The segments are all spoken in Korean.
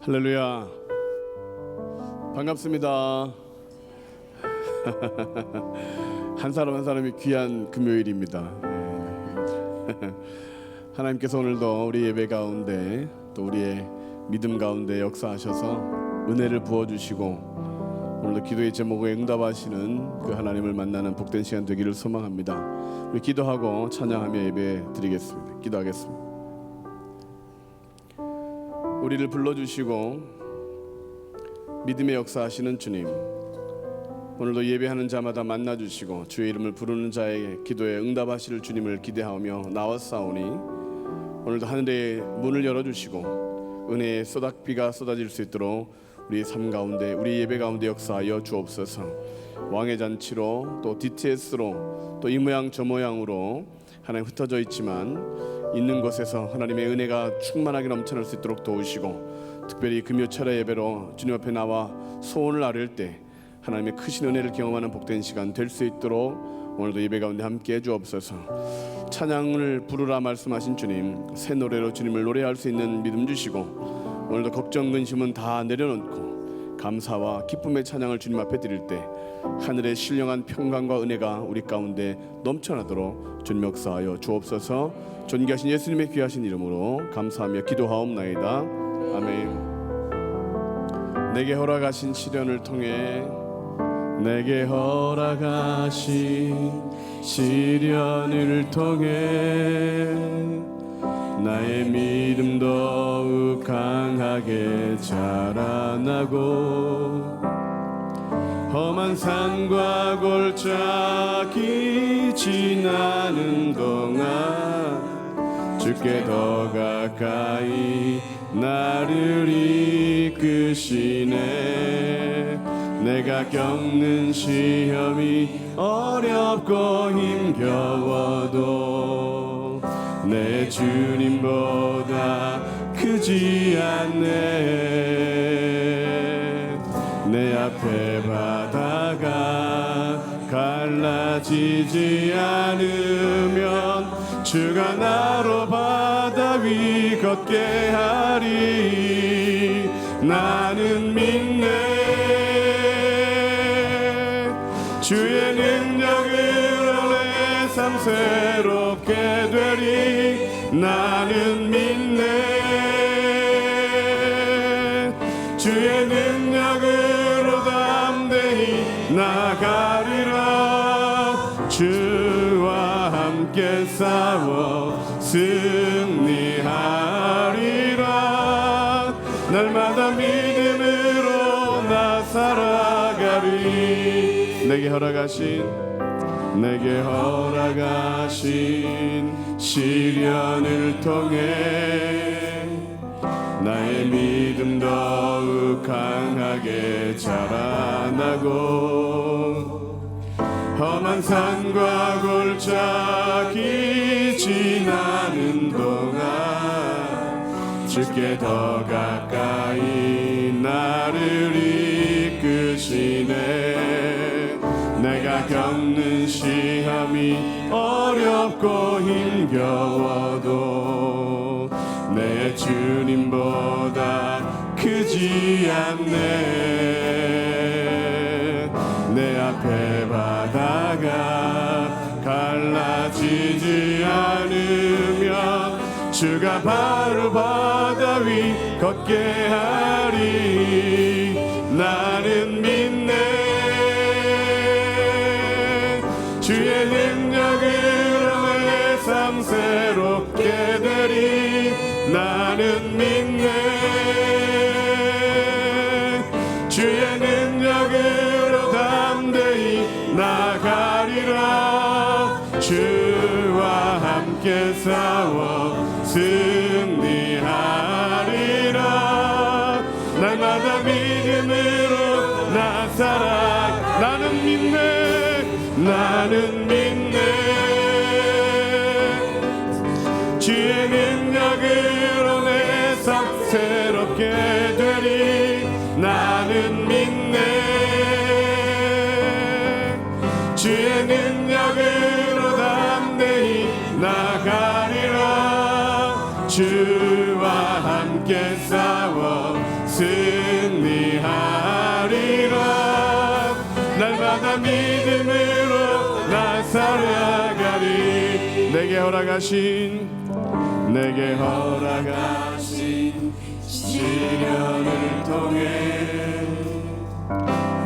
할렐루야, 반갑습니다. 한 사람 한 사람이 귀한 금요일입니다. 하나님께서 오늘도 우리 예배 가운데 또 우리의 믿음 가운데 역사하셔서 은혜를 부어주시고 오늘도 기도의 제목에 응답하시는 그 하나님을 만나는 복된 시간 되기를 소망합니다. 우리 기도하고 찬양하며 예배 드리겠습니다. 기도하겠습니다. 우리를 불러주시고 믿음의 역사하시는 주님, 오늘도 예배하는 자마다 만나주시고 주의 이름을 부르는 자의 기도에 응답하실 주님을 기대하며 나왔사오니 오늘도 하늘의 문을 열어주시고 은혜의 쏟아비가 쏟아질 수 있도록 우리 삶 가운데 우리 예배 가운데 역사하여 주옵소서. 왕의 잔치로 또 DTS로 또 이 모양 저 모양으로 하나님 흩어져 있지만 있는 곳에서 하나님의 은혜가 충만하게 넘쳐날 수 있도록 도우시고 특별히 금요철의 예배로 주님 앞에 나와 소원을 아뢰을 때 하나님의 크신 은혜를 경험하는 복된 시간 될 수 있도록 오늘도 예배 가운데 함께해 주옵소서. 찬양을 부르라 말씀하신 주님, 새 노래로 주님을 노래할 수 있는 믿음 주시고 오늘도 걱정 근심은 다 내려놓고 감사와 기쁨의 찬양을 주님 앞에 드릴 때 하늘의 신령한 평강과 은혜가 우리 가운데 넘쳐나도록 주님 역사하여 주옵소서. 존귀하신 예수님의 귀하신 이름으로 감사하며 기도하옵나이다. 아멘. 내게 허락하신 시련을 통해 내게 허락하신 시련을 통해 나의 믿음 더욱 강하게 자라나고 험한 산과 골짜기 지나는 동안 주께 더 가까이 나를 이끄시네. 내가 겪는 시험이 어렵고 힘겨워도 내 주님보다 크지 않네. 내 앞에 바다가 갈라지지 않으면 주가 나로 바다 위 걷게 하리. 나는 믿네. 주의 능력으로 내 삶 새롭게 되리. 나는 믿네. 주의 능력으로 담대히 나가리라. 주와 함께 싸워 승리하리라. 날마다 믿음으로 나 살아가리. 내게 허락하신 시련을 통해 나의 믿음 더욱 강하게 자라나고 험한 산과 골짜기 지나는 동안 주께 더 가까이 나를 이끄시네. 내가 겪는 시험이 어렵고 힘겨워도 내 주님보다 크지 않네. 내 앞에 바다가 갈라지지 않으면 주가 바로 바다 위 걷게 하리. 나는 믿네. 주의 능력으로 내 삶 새롭게 되리. 나는 믿네. 주의 능력으로 담대히 나가리라. 주와 함께 싸워 승리하리라. 날마다 믿음으로 나 살아. 나는 믿네. 주의 능력으로 내 삶 새롭게 되리. 나는 믿네. 주의 능력으로 담대히 나가리라. 주와 함께 싸워 승리하리라. 날마다 믿음으로 나 살아가리. 내게 허락하신 시련을 통해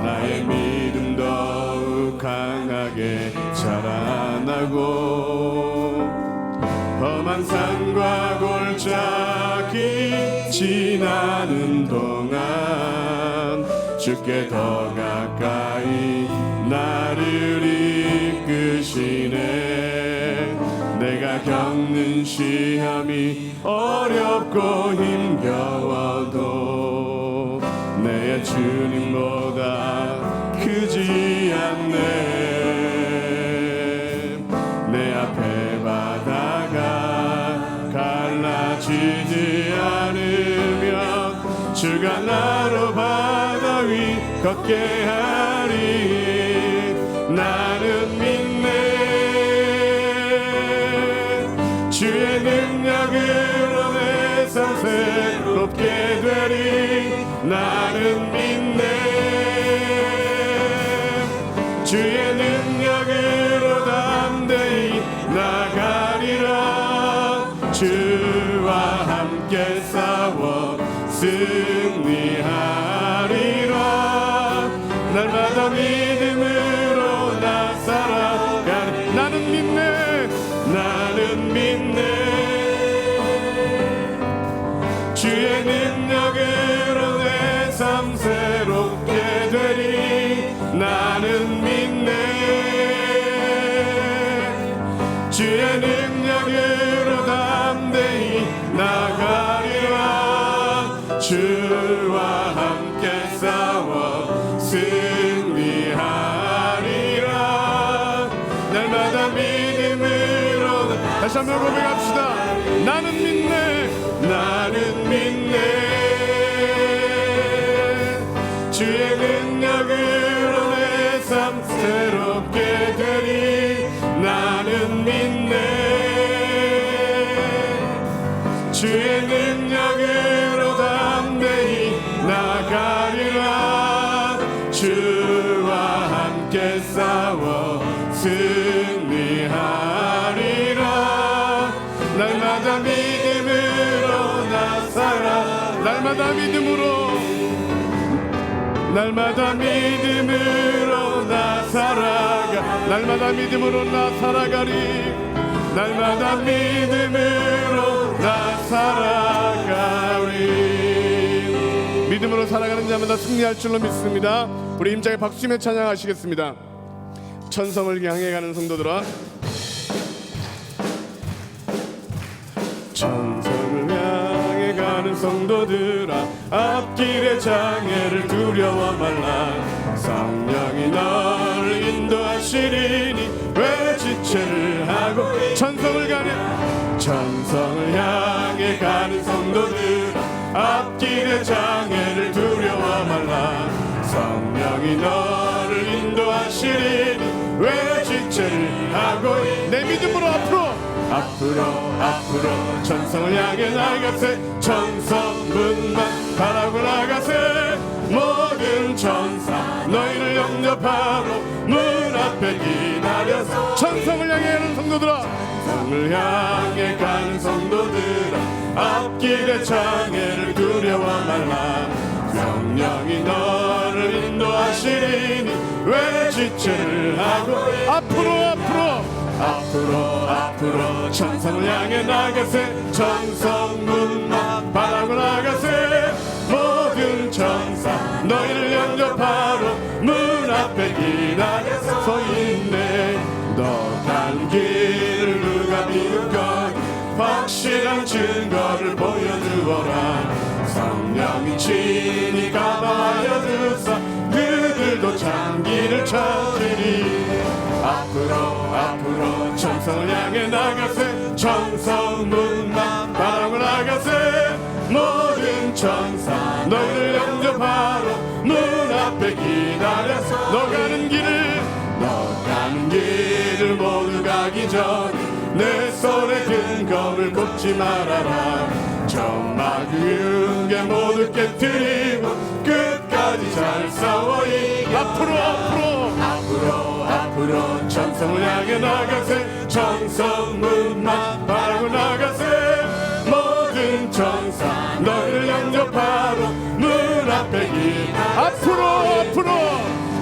나의 믿음 더욱 강하게 자라나고 험한 산과 골짜기 지나는 동안 주께 더 가까이 나를 이끄시네. 내가 겪는 시험이 어렵고 힘겨워도 내 주님보다 크지 않네. 내 앞에 바다가 갈라지지 않으면 주가 나로 바다 위 걷게 하리. 나는 믿네. 주의 능력으로 내 삶 새롭게 되리. 나는 믿네. 주의 능력으로 담대히 나가리라. 주와 함께 싸워 승리하리라. 날마다 믿음으로 나 살아가리. 나는 믿네. 나는 믿네. 주의 능력으로 내 삶 새롭게 되리. 나는 믿네. 주의 능력으로 담대히 나가리라. 주와 함께 싸워 승리하리라. 날마다 믿음으로. 다시 한번 고백합시다. 나는 믿네. 나는 믿네. 주의 능력으로 내 삶 새롭게 되리. 나는 믿네. 주의 능력으로 담대히 나가리라. 주와 함께 싸워 승리하리라. 날마다 믿음으로 나 살아. 날마다 믿음으로. 날마다 믿음으로 나 살아가. 날마다 믿음으로 나 살아가리. 날마다 믿음으로 나 살아가리. 믿음으로 살아가는 자마다 승리할 줄로 믿습니다. 우리 힘차게 박수치며 찬양하시겠습니다. 천성을 향해 가는 성도들아, 천성을 향해 가는 성도들아, 앞길의 장애를 두려워 말라. 성령이 너를 인도하시리니 왜 지체를 하고. 천성을 향해 가는 성도들아, 앞길의 장애를 두려워 말라. 성령이 너를 인도하시리니 왜 지체를 하고. 내 믿음으로 앞으로 천성을 향해 나가세. 천성문만 바라고 나가세. 모든 천사 너희를 영접하러 문 앞에 기다려서. 천성을 향해 가는 성도들아, 천성을 향해 가는 성도들아, 앞길의 장애를 두려워 말라. 성령이 너를 인도하시리니 왜 지체를 하고. 앞으로 천성을 향해 나가세. 천성문만 바라고 나가세. 모든 천사 너희를 영접하러 문 앞에 기다려서 서 있네. 너 가는 길을 누가 비웃건 확실한 증거를 보여주어라. 성령이 친히 감화하여 주사 그들도 장기를 찾으리. 앞으로 천성을 향해 나가세. 천성문만 바라고 나가세. 모든 천사 너희를 영접하러 문 앞에 기다려서. 너 가는 길을 모두 가기 전 내 손에 든 검을 꼽지 말아라. 막은 게 모두 깨뜨리고 끝까지 잘 싸워 이겨. 앞으로 천성을 향해 나가세. 천성문만 바라고 나가세. 모든 천사 너희를 영접하러 문 앞에 기다려.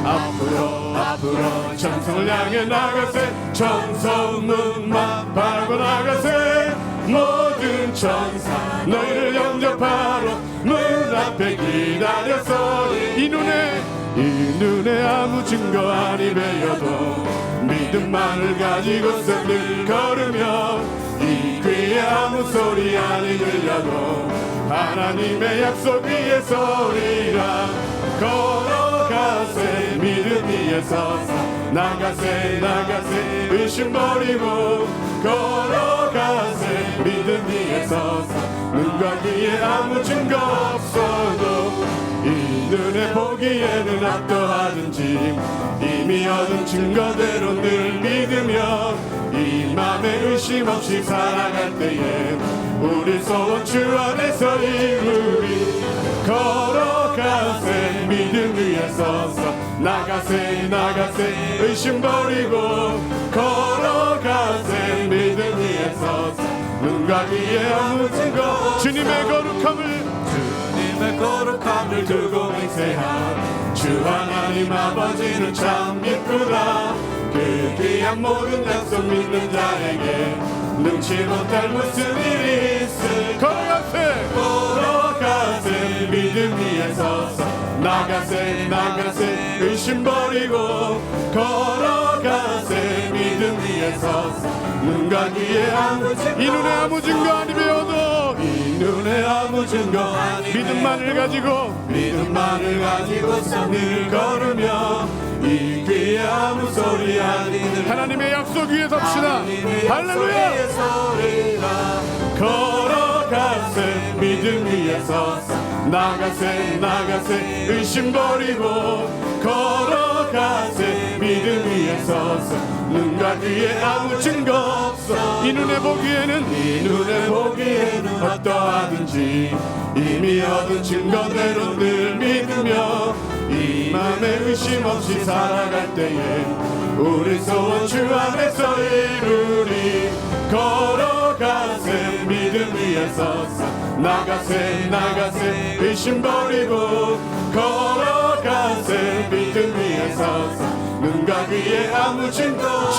앞으로 천성을 향해 나가세. 천성문만 바라고 나가세. 모든 천사 너희를 영접하러 문 앞에 기다렸어. 이 눈에 아무 증거 아니 배여도 믿음만을 가지고서 늘 걸으며 이 귀에 아무 소리 아니 들려도 하나님의 약속 위에 서리라. 걸어가세 믿음 위에 서서 나가세 의심 버리고 걸어가세 믿음 위에 서서 눈과 귀에 아무 증거 없어도 이 눈에 보기에는 어떠하든지 이미 얻은 증거대로 늘 믿으며 이 맘에 의심 없이 살아갈 때에 우리 소원 주 안에서 이루리. 걸어가세 믿음 위에 서서 나가세 의심 버리고 걸어가세 믿음 위에 서서 눈과 귀에 아무 증거 주님의 거룩함을 두고 맹세한 주 하나님 아버지는 참 이쁘다. 그 귀한 모든 약속 믿는 자에게 능치 못할 무슨 일이 있을. 걸어가세 믿음 위에 서서 나가세 의심 버리고 걸어가세 믿음 위에 서서 눈과 귀에 아무 증거. 이 눈에 아무 증거 아니 배워도 이 눈에 아무 증거 믿음만을 가지고서 늘 걸으며 이 귀에 아무 소리 아니 하나님의 약속 위에 섭시다. 할렐루야. 걸어가세 믿음 위에 서서 나가세 의심 버리고 걸어가세 믿음 위에 서서 눈과 귀에 아무 증거 없어. 이 눈에 보기에는 어떠하든지 이미 얻은 증거대로 늘 믿으며 이 맘에 의심 없이 살아갈 때에 우리 소원 주 안에서 이루리. 걸어가세 믿음 위에 서서 나가세 의심 버리고 걸어가세 믿음 위에 서서 눈과 귀에 아무 증거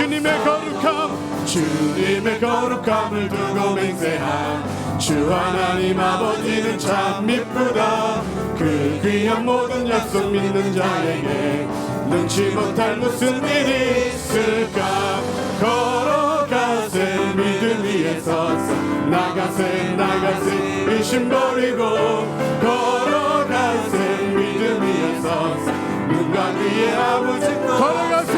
주님의 거룩함을 두고 맹세한 주 하나님 아버지는 참 이쁘다. 그 귀한 모든 약속 믿는 자에게 능치 못할 무슨 일이 있을까. 걸어가세 믿음 위에 서서 나가세 의심 버리고 걸어가세 믿음 위에 서서 눈과 귀에 아무 증거. 걸어가세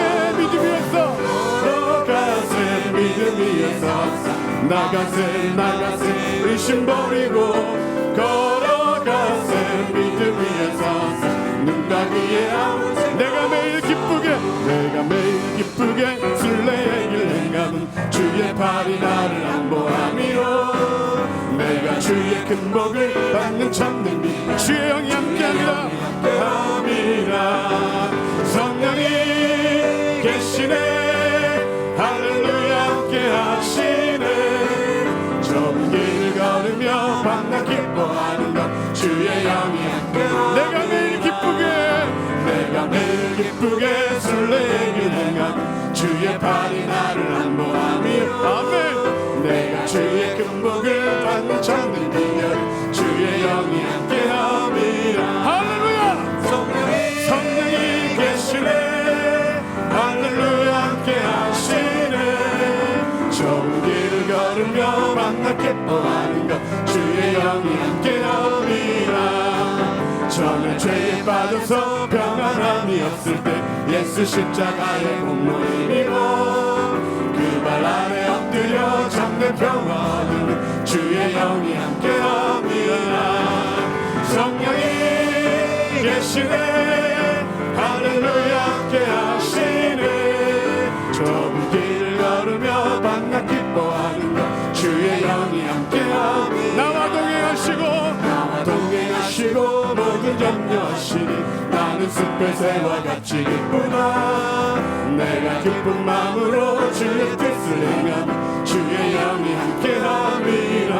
믿음 위에 서서 나가세 의심 버리고 걸어가세 믿음 위에 서서 눈과 귀에 아무 증거. 내가 매일 기쁘게 순례의 길 행함은 주의 팔이 나를 안보함이로. 내가 주의 큰 복을 받는 참된 믿음 주의 영이 함께합니다. 성령이 계시네. 할렐루야 함께하시네. 좁은 길을 걸으며 밤낮 기뻐하는 것 주의 영이 함께하네. 내가 매일 기쁘게 순례의 길 행함 주의 팔이 나를 안보함이요. 아멘. 내가 주의 큰 복을 받는 참된 비결 주의 영이 함께함이라. 할렐루야. 성령이 계시네. 할렐루야 함께하시네. 좁은 길을 걸으며 밤낮 기뻐하는 것 주의 영이 함께함이라. 전에 죄에 빠져서 평안함이 없을 때 예수 십자가의 공로임이고 그 발 아래 엎드려 참된 평화 얻는 주의 영이 함께함이라. 성령이 계시네. 할렐루야 함께하시네. 좁은 길을 걸으며 밤낮 기뻐하는 것 주의 영이 함께함이라. 나와 동행하시네. 하시고 모든 염려하시니 나는 숲의 새와 같이 기쁘다. 내가 기쁜 마음으로 주의 뜻을 행하며 주의 영이 함께함이라.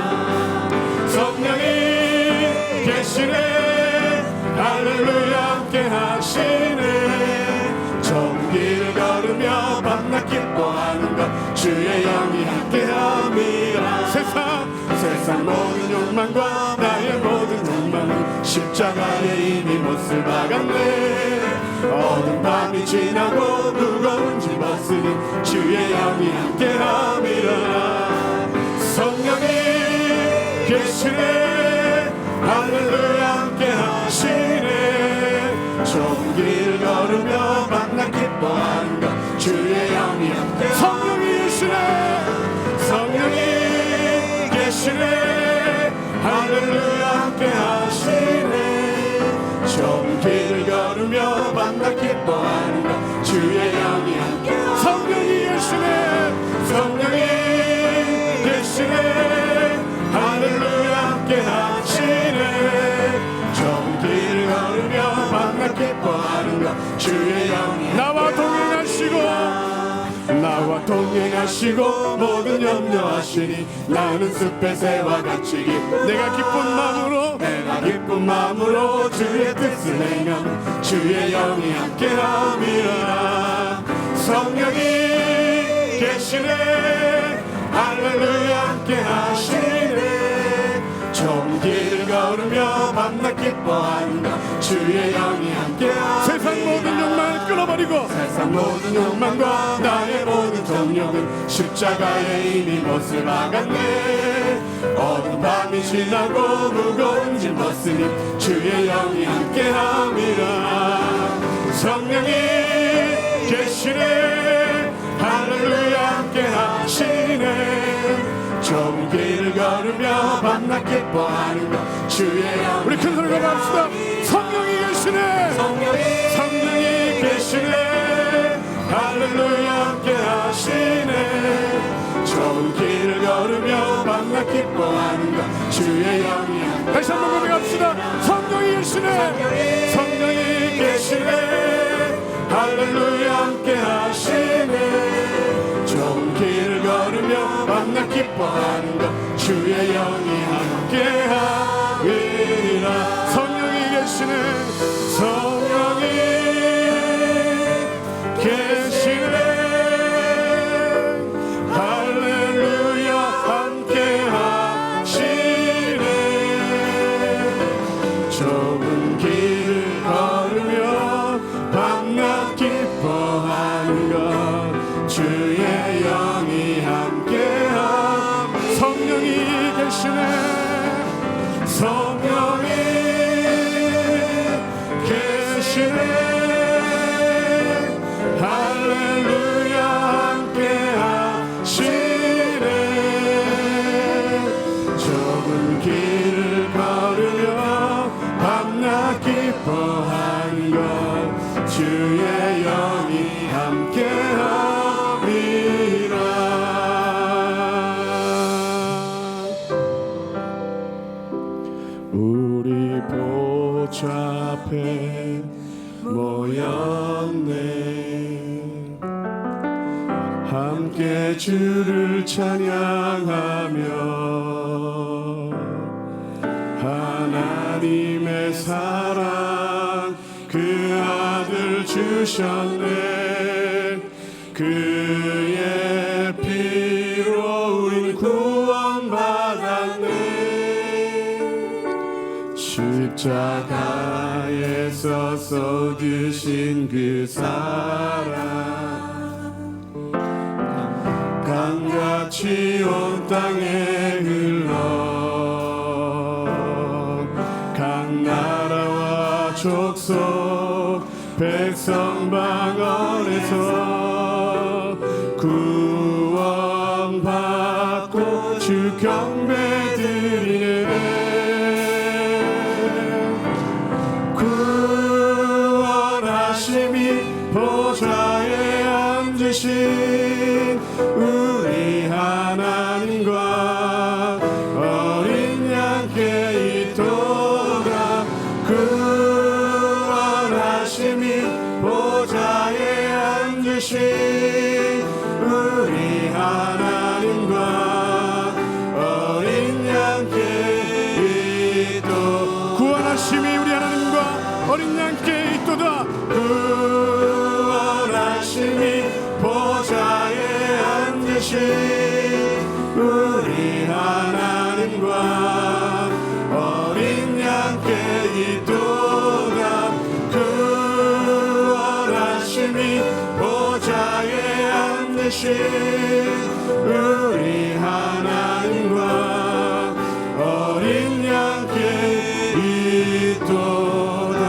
성령이 계시네 할렐루야 함께하시네. 좁은 길을 걸으며 밤낮 기뻐하는 것 주의 영이 함께함이라. 세상 모든 욕망과 나의 모든 욕망은 십자가에 이미 못을 박았네. 어두운 밤이 지나고 무거운 짐 벗으니 주의 영이 함께함이라. 성령이 계시네 할렐루야 함께하시네. 좁은 길을 걸으며 밤낮 기뻐하는 것 주의 영이 함께. 성령이 계시네 성령이 계시네 할렐루야 함께하시네. 좁은 길을 걸으며 밤낮 기뻐하는 것 주의 영이 함께. 성령이 계시네 성령이 계시네 할렐루야 함께하시네. 좁은 길을 걸으며 밤낮 기뻐하는 것 주의 영이. 나와 동행하시고 모든 염려하시니 나는 숲의 새와 같이 내가 기쁜 마음으로 주의 뜻을 행하며 주의 영이 함께함이라. 성령이 계시네 할렐루야 함께하시네. 좁은 길을 걸으며 밤낮 기뻐하는 것 주의 영이 함께하시네. 세상 모든 욕망을 끊어버리고 세상 모든 욕망과 나의 모든 정욕은 십자가에 이미 못을 박았네. 어두운 밤이 지나고 무거운 짐 벗으니 주의 영이 함께함이라. 성령이 계시네 할렐루야 함께하시네. 좁은 길을 걸으며 밤낮 기뻐하는 것 주의 영. 우리 큰 소리로 합시다. 성령이 계시네 성령이 계시네 할렐루야 함께하시네. 좁은 길을 걸으며 밤낮 기뻐하는 것 주의 영이. 다시 한번 고백합시다. 성령이 계시네 성령이 계시네 할렐루야 함께하시네. 좁은 길을 걸으며 밤낮 기뻐하는 것 주의 영이 함께하리라. 성령이 계시네 성령이 계시네 할렐루야 함께하시네. 좁은 길을 걸으며 밤낮 기뻐하는 것 주의 영이 함께함. 성령이 계시네 성령이 계시네 할렐루야 함께하시네. 좁은 길을 걸으며 밤낮 기뻐하는 것 주의 영이 함께함이라. 우리 보좌 앞에 모였네. 함께 주를 찬양하며 하나님의 사랑 그 아들 주셨네. 그의 피로 우린 구원받았네. 십자가에서 쏟으신 그 사랑 강같이 온 땅에 흘러 각 나라와 족속 백성 방언에서 구원받고 주 경배 드리네. 구원하심이 보좌에 앉으신 우리 하나님과 어린 양께 있도다. 구원하심이 보좌에 앉으신 우리 하나님과 어린 양께 있도 구원하심이 우리 하나님과 어린 양께 있도다. 구원하심이 보좌에 앉으신 우리 하나님과 어린 양께 있도다. 구원하심이 보좌에 앉으신 우리 하나님과 어린 양께 있도다.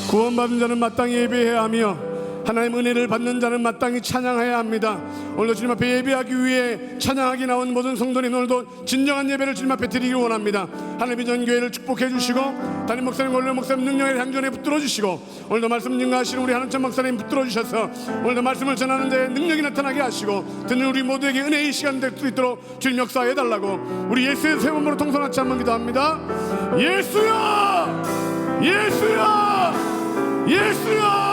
구원받은 자는 마땅히 예배해야 하며 하나님 은혜를 받는 자는 마땅히 찬양해야 합니다. 오늘도 주님 앞에 예배하기 위해 찬양하기 나온 모든 성도님, 오늘도 진정한 예배를 주님 앞에 드리기 원합니다. 하나님 비전 교회를 축복해 주시고 담임 목사님, 원로 목사님 능력의 향전에 붙들어 주시고 오늘도 말씀 증거하시는 우리 한은천 목사님 붙들어 주셔서 오늘도 말씀을 전하는 데 능력이 나타나게 하시고 듣는 우리 모두에게 은혜의 시간 될 수 있도록 주님 역사해 달라고 우리 예수의 새 몸으로 통성하지 한번 기도합니다. 예수야, 예수야, 예수야.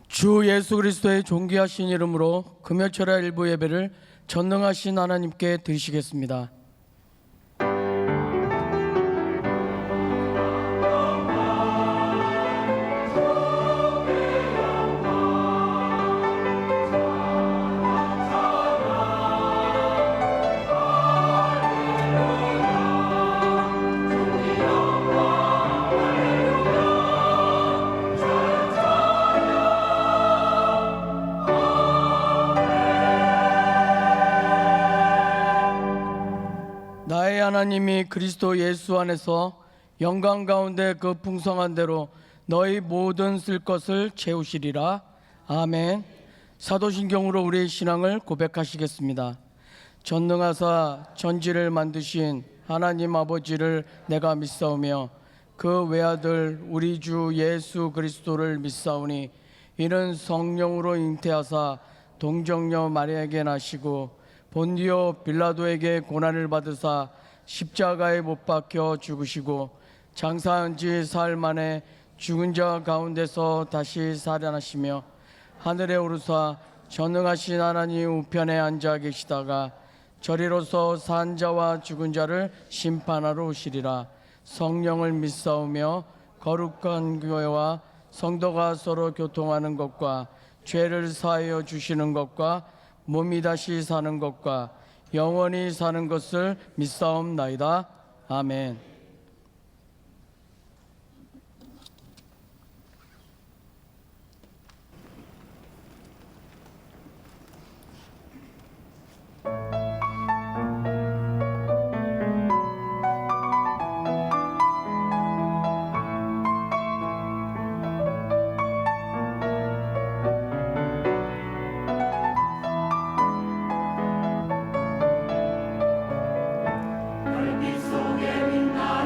주 예수 그리스도의 존귀하신 이름으로 금요철야 일부 예배를 전능하신 하나님께 드리시겠습니다. 나의 하나님이 그리스도 예수 안에서 영광 가운데 그 풍성한 대로 너희 모든 쓸 것을 채우시리라. 아멘. 사도신경으로 우리의 신앙을 고백하시겠습니다. 전능하사 천지를 만드신 하나님 아버지를 내가 믿사오며 그 외아들 우리 주 예수 그리스도를 믿사오니 이는 성령으로 잉태하사 동정녀 마리아에게 나시고 본디오 빌라도에게 고난을 받으사 십자가에 못 박혀 죽으시고 장사한 지 사흘 만에 죽은 자 가운데서 다시 살아나시며 하늘에 오르사 전능하신 하나님 우편에 앉아 계시다가 저리로서 산 자와 죽은 자를 심판하러 오시리라. 성령을 믿사오며 거룩한 교회와 성도가 서로 교통하는 것과 죄를 사하여 주시는 것과 몸이 다시 사는 것과 영원히 사는 것을 믿사옵나이다. 아멘. 빛 속에 빛나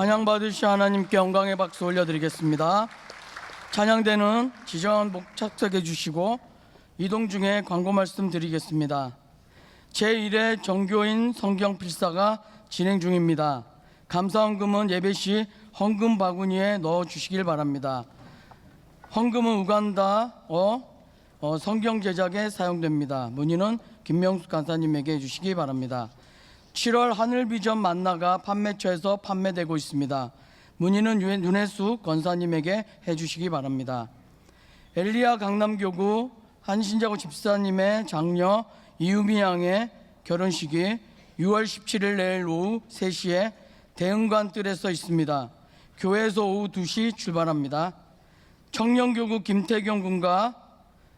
찬양 받으신 하나님께 영광의 박수 올려드리겠습니다. 찬양대는 지정한 목 착석해 주시고 이동 중에 광고 말씀 드리겠습니다. 제1회 정교인 성경 필사가 진행 중입니다. 감사헌금은 예배 시 헌금 바구니에 넣어 주시길 바랍니다. 헌금은 우간다어 성경 제작에 사용됩니다. 문의는 김명숙 간사님에게 해주시기 바랍니다. 7월 하늘비전 만나가 판매처에서 판매되고 있습니다. 문의는 윤혜수 권사님에게 해주시기 바랍니다. 엘리야 강남교구 한신자고 집사님의 장녀 이유미 양의 결혼식이 6월 17일 내일 오후 3시에 대흥관 뜰에서 있습니다. 교회에서 오후 2시 출발합니다. 청년교구 김태경 군과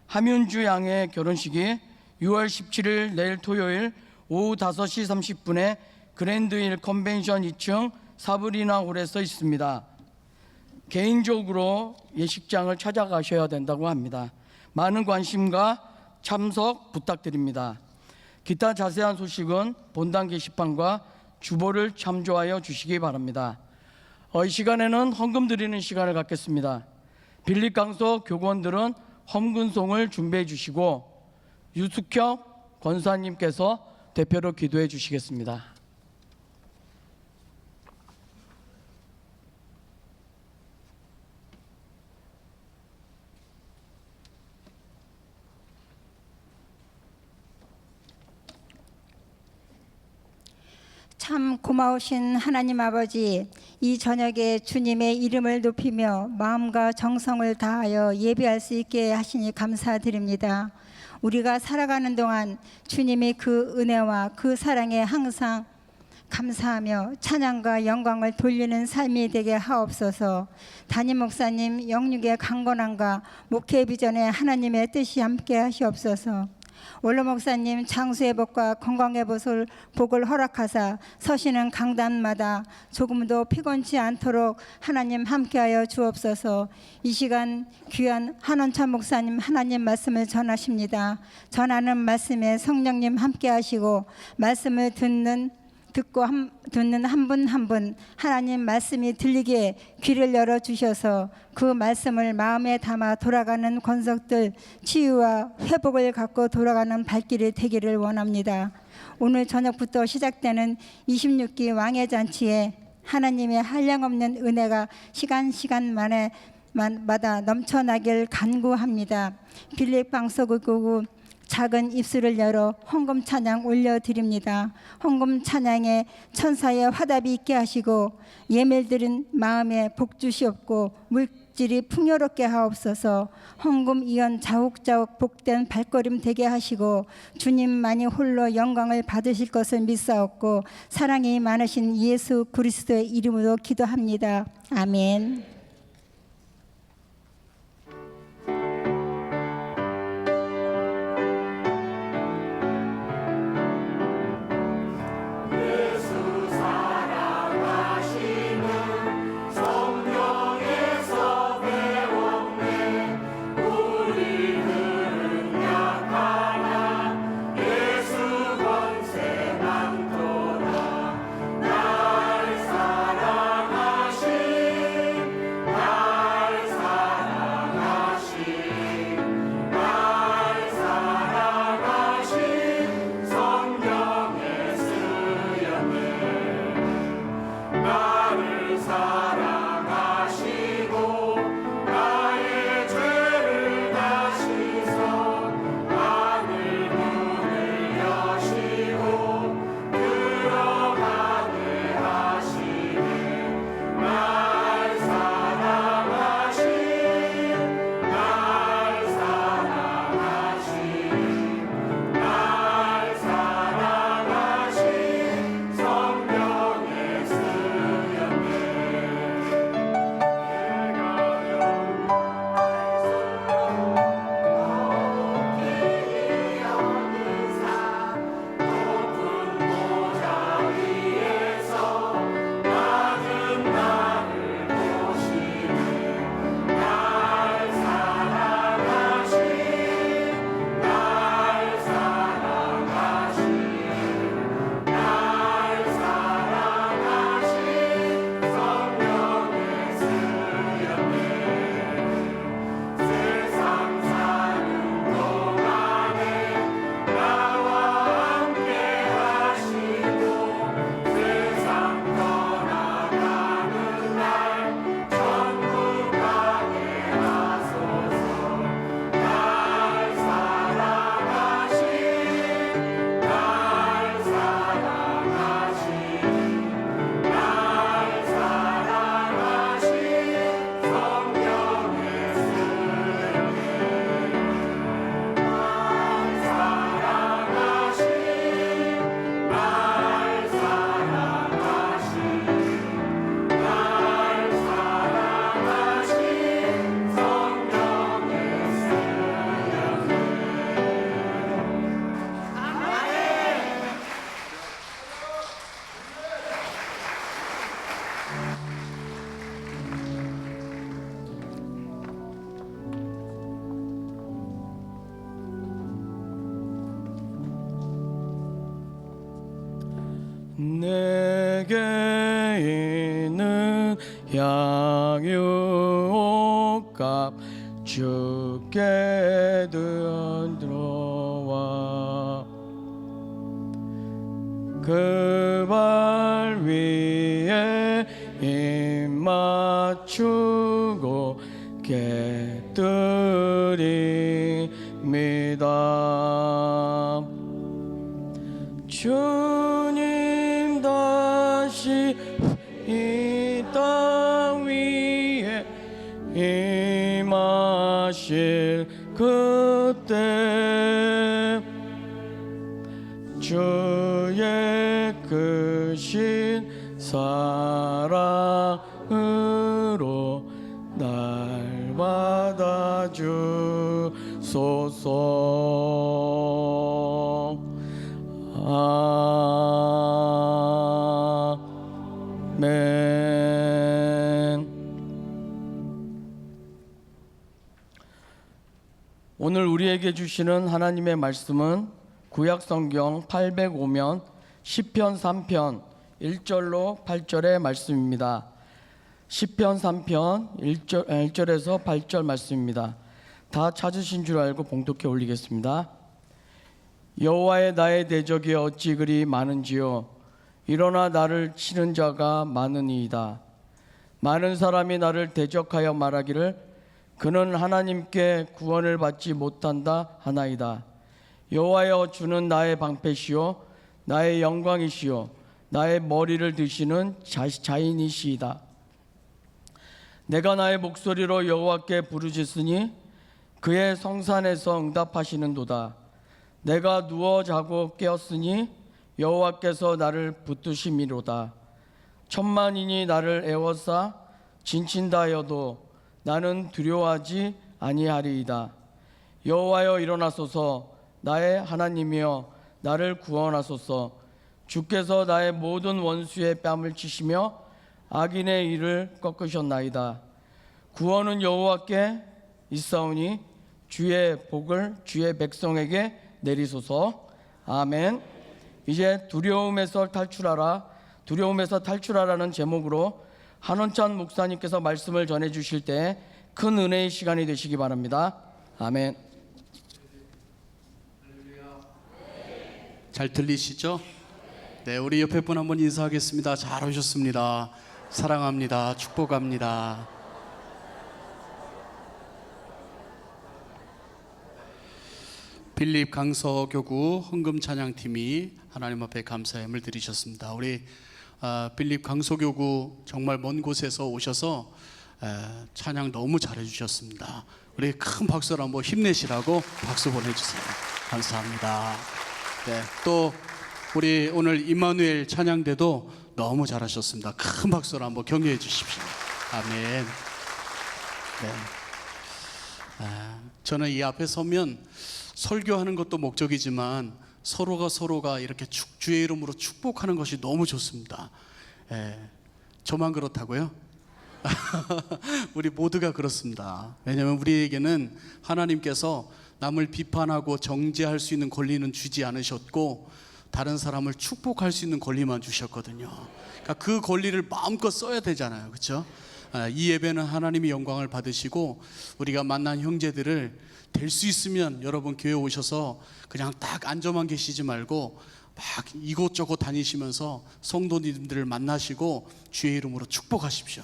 함윤주 양의 결혼식이 6월 17일 내일 토요일 오후 5시 30분에 그랜드힐 컨벤션 2층 사브리나 홀에서 있습니다. 개인적으로 예식장을 찾아가셔야 된다고 합니다. 많은 관심과 참석 부탁드립니다. 기타 자세한 소식은 본당 게시판과 주보를 참조하여 주시기 바랍니다. 이 시간에는 헌금 드리는 시간을 갖겠습니다. 빌립강서 교구원들은 헌금송을 준비해 주시고 유숙혁 권사님께서 대표로 기도해 주시겠습니다. 참 고마우신 하나님 아버지, 이 저녁에 주님의 이름을 높이며 마음과 정성을 다하여 예배할 수 있게 하시니 감사드립니다. 우리가 살아가는 동안 주님의 그 은혜와 그 사랑에 항상 감사하며 찬양과 영광을 돌리는 삶이 되게 하옵소서. 담임 목사님 영육의 강건함과 목회 비전에 하나님의 뜻이 함께 하시옵소서. 원로 목사님 장수의 복과 건강의 복을 허락하사 서시는 강단마다 조금도 피곤치 않도록 하나님 함께하여 주옵소서. 이 시간 귀한 한원찬 목사님 하나님 말씀을 전하십니다. 전하는 말씀에 성령님 함께하시고 말씀을 듣는 한 분 한 분 하나님 말씀이 들리게 귀를 열어주셔서 그 말씀을 마음에 담아 돌아가는 권속들 치유와 회복을 갖고 돌아가는 발길이 되기를 원합니다. 오늘 저녁부터 시작되는 26기 왕의 잔치에 하나님의 한량없는 은혜가 시간마다 넘쳐나길 간구합니다. 빌립강서구교구 작은 입술을 열어 헌금 찬양 올려드립니다. 헌금 찬양에 천사의 화답이 있게 하시고 예멜드린 마음에 복 주시옵고 물질이 풍요롭게 하옵소서. 헌금 이연 자욱자욱 복된 발걸음 되게 하시고 주님만이 홀로 영광을 받으실 것을 믿사옵고 사랑이 많으신 예수 그리스도의 이름으로 기도합니다. 아멘. 내게 있는 양육값 주께 들어와 그 발 위에 입 맞추고 깨뜨립니다. 주님 다시 이 땅 위에 임하실 그때 주의 크신 사랑으로 날 받아주소서. 아멘. 오늘 우리에게 주시는 하나님의 말씀은 구약성경 805면 시편 3편 1절로 8절의 말씀입니다. 시편 3편 1절에서 8절 말씀입니다. 다 찾으신 줄 알고 봉독해 올리겠습니다. 여호와의 나의 대적이 어찌 그리 많은지요. 일어나 나를 치는 자가 많으니이다. 많은 사람이 나를 대적하여 말하기를 그는 하나님께 구원을 받지 못한다 하나이다. 여호와여, 주는 나의 방패시요 나의 영광이시요 나의 머리를 드시는 자인이시이다. 내가 나의 목소리로 여호와께 부르짖으니 그의 성산에서 응답하시는도다. 내가 누워 자고 깨었으니 여호와께서 나를 붙드심이로다. 천만인이 나를 애워싸 진친다 하여도 나는 두려워하지 아니하리이다. 여호와여, 일어나소서. 나의 하나님이여, 나를 구원하소서. 주께서 나의 모든 원수의 뺨을 치시며 악인의 일을 꺾으셨나이다. 구원은 여호와께 있사오니 주의 복을 주의 백성에게 내리소서. 아멘. 이제 두려움에서 탈출하라는 제목으로 한원찬 목사님께서 말씀을 전해 주실 때 큰 은혜의 시간이 되시기 바랍니다. 아멘. 잘 들리시죠? 네, 우리 옆에 분 한번 인사하겠습니다. 잘 오셨습니다. 사랑합니다. 축복합니다. 빌립 강서교구 헌금 찬양팀이 하나님 앞에 감사의 예물 드리셨습니다. 우리 빌립 강서교구 정말 먼 곳에서 오셔서 찬양 너무 잘해 주셨습니다. 우리 큰 박수로 한번 힘내시라고 박수 보내주세요. 감사합니다. 네, 또 우리 오늘 임마누엘 찬양대도 너무 잘하셨습니다. 큰 박수로 한번 격려해 주십시오. 아멘. 네. 저는 이 앞에 서면 설교하는 것도 목적이지만 서로가 이렇게 주의 이름으로 축복하는 것이 너무 좋습니다. 저만 그렇다고요? 우리 모두가 그렇습니다. 왜냐하면 우리에게는 하나님께서 남을 비판하고 정죄할 수 있는 권리는 주지 않으셨고 다른 사람을 축복할 수 있는 권리만 주셨거든요. 그러니까 그 권리를 마음껏 써야 되잖아요. 그렇죠? 이 예배는 하나님이 영광을 받으시고 우리가 만난 형제들을 될 수 있으면 여러분 교회 오셔서 그냥 딱 앉아만 계시지 말고 막 이곳저곳 다니시면서 성도님들을 만나시고 주의 이름으로 축복하십시오.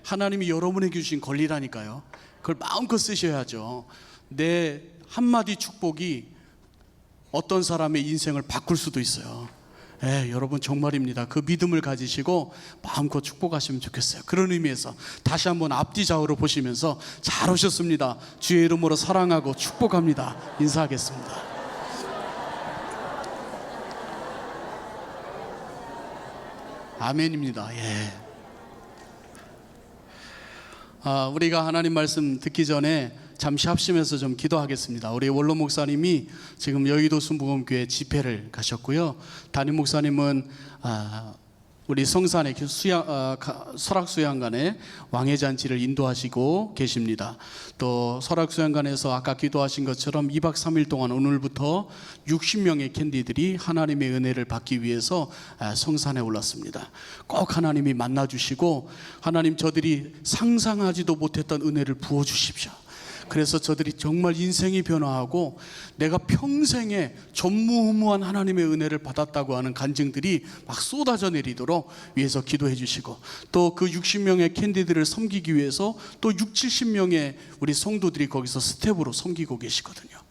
하나님이 여러분에게 주신 권리라니까요. 그걸 마음껏 쓰셔야죠. 내 한마디 축복이 어떤 사람의 인생을 바꿀 수도 있어요. 여러분 정말입니다. 그 믿음을 가지시고 마음껏 축복하시면 좋겠어요. 그런 의미에서 다시 한번 앞뒤 좌우로 보시면서 잘 오셨습니다. 주의 이름으로 사랑하고 축복합니다. 인사하겠습니다. 아멘입니다. 우리가 하나님 말씀 듣기 전에 잠시 합심해서 좀 기도하겠습니다. 우리 원로 목사님이 지금 여의도 순복음교회 집회를 가셨고요. 담임 목사님은 우리 성산의 설악수양관에 왕의 잔치를 인도하시고 계십니다. 또 설악수양관에서 아까 기도하신 것처럼 2박 3일 동안 오늘부터 60명의 캔디들이 하나님의 은혜를 받기 위해서 성산에 올랐습니다. 꼭 하나님이 만나주시고 하나님 저들이 상상하지도 못했던 은혜를 부어주십시오. 그래서 저들이 정말 인생이 변화하고 내가 평생에 전무후무한 하나님의 은혜를 받았다고 하는 간증들이 막 쏟아져 내리도록 위해서 기도해 주시고, 또 그 60명의 캔디들을 섬기기 위해서 또 70명의 우리 성도들이 거기서 스텝으로 섬기고 계시거든요.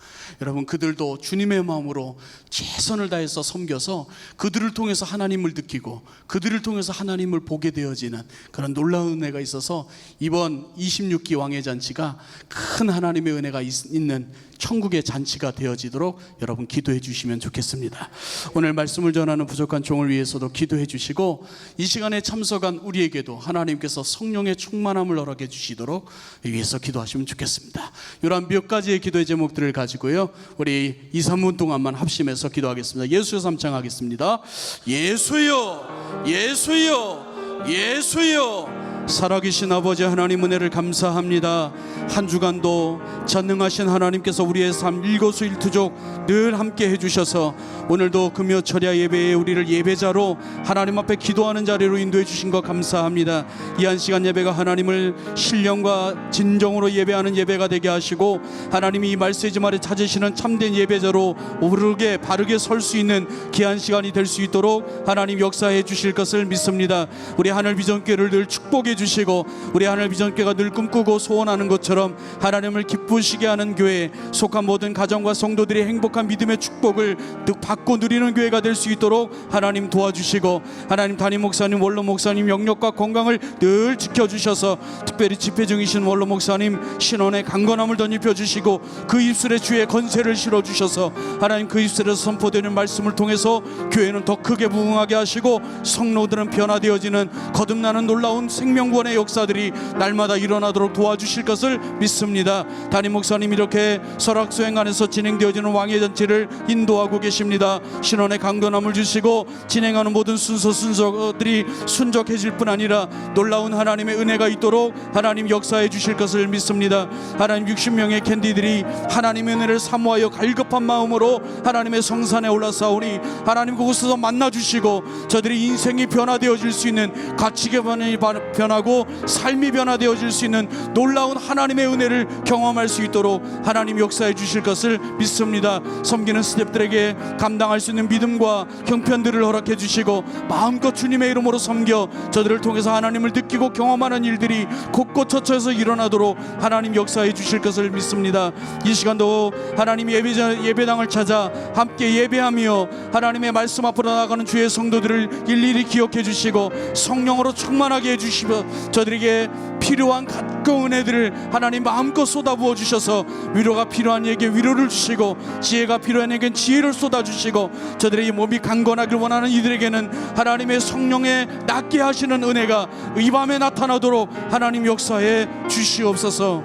여러분, 그들도 주님의 마음으로 최선을 다해서 섬겨서 그들을 통해서 하나님을 느끼고 그들을 통해서 하나님을 보게 되어지는 그런 놀라운 은혜가 있어서 이번 26기 왕의 잔치가 큰 하나님의 은혜가 있는 천국의 잔치가 되어지도록 여러분 기도해 주시면 좋겠습니다. 오늘 말씀을 전하는 부족한 종을 위해서도 기도해 주시고, 이 시간에 참석한 우리에게도 하나님께서 성령의 충만함을 허락해 주시도록 위해서 기도하시면 좋겠습니다. 이런 몇 가지의 기도의 제목들을 가지고요, 우리 2, 3분 동안만 합심해서 기도하겠습니다. 예수여 삼창하겠습니다. 예수여, 예수여, 예수여. 살아계신 아버지 하나님, 은혜를 감사합니다. 한 주간도 전능하신 하나님께서 우리의 삶 일거수일투족 늘 함께 해주셔서 오늘도 금요 철야 예배에 우리를 예배자로 하나님 앞에 기도하는 자리로 인도해 주신 것 감사합니다. 이 한 시간 예배가 하나님을 신령과 진정으로 예배하는 예배가 되게 하시고, 하나님이 이 말세지말에 찾으시는 참된 예배자로 오르게 바르게 설 수 있는 귀한 시간이 될 수 있도록 하나님 역사해 주실 것을 믿습니다. 우리 하늘 비전교회를 늘 축복해 주시고, 우리 하늘 비전교회가 늘 꿈꾸고 소원하는 것처럼 하나님을 기쁘시게 하는 교회에 속한 모든 가정과 성도들이 행복한 믿음의 축복을 받고 누리는 교회가 될 수 있도록 하나님 도와주시고, 하나님 담임 목사님, 원로 목사님 영력과 건강을 늘 지켜주셔서 특별히 집회 중이신 원로 목사님 신원의 강건함을 덧입혀 주시고, 그 입술에 주의 건세를 실어주셔서 하나님 그 입술에서 선포되는 말씀을 통해서 교회는 더 크게 부흥하게 하시고, 성로들은 변화되어지는 거듭나는 놀라운 생명구원의 역사들이 날마다 일어나도록 도와주실 것을 믿습니다. 담임 목사님 이렇게 설악수행관에서 진행되어지는 왕의 잔치를 인도하고 계십니다. 신원의 강건함을 주시고 진행하는 모든 순서들이 순적해질 뿐 아니라 놀라운 하나님의 은혜가 있도록 하나님 역사해 주실 것을 믿습니다. 하나님 60명의 캔디들이 하나님의 은혜를 사모하여 갈급한 마음으로 하나님의 성산에 올라사오니 하나님 그곳에서 만나주시고 저들이 인생이 변화되어질 수 있는 가치관이 변하고 삶이 변화되어질 수 있는 놀라운 하나님의 은혜를 경험할 수 있도록 하나님 역사해 주실 것을 믿습니다. 섬기는 스태프들에게 감당할 수 있는 믿음과 형편들을 허락해 주시고, 마음껏 주님의 이름으로 섬겨 저들을 통해서 하나님을 느끼고 경험하는 일들이 곳곳 처처에서 일어나도록 하나님 역사해 주실 것을 믿습니다. 이 시간도 하나님 예배당을 찾아 함께 예배하며 하나님의 말씀 앞으로 나아가는 주의 성도들을 일일이 기억해 주시고 성령으로 충만하게 해주시며 저들에게 필요한 각종 은혜들을 하나님 마음껏 쏟아부어 주셔서 위로가 필요한 이에게 위로를 주시고 지혜가 필요한 이에게는 지혜를 쏟아주시고 저들의 몸이 강건하길 원하는 이들에게는 하나님의 성령의 낫게 하시는 은혜가 이 밤에 나타나도록 하나님 역사해 주시옵소서.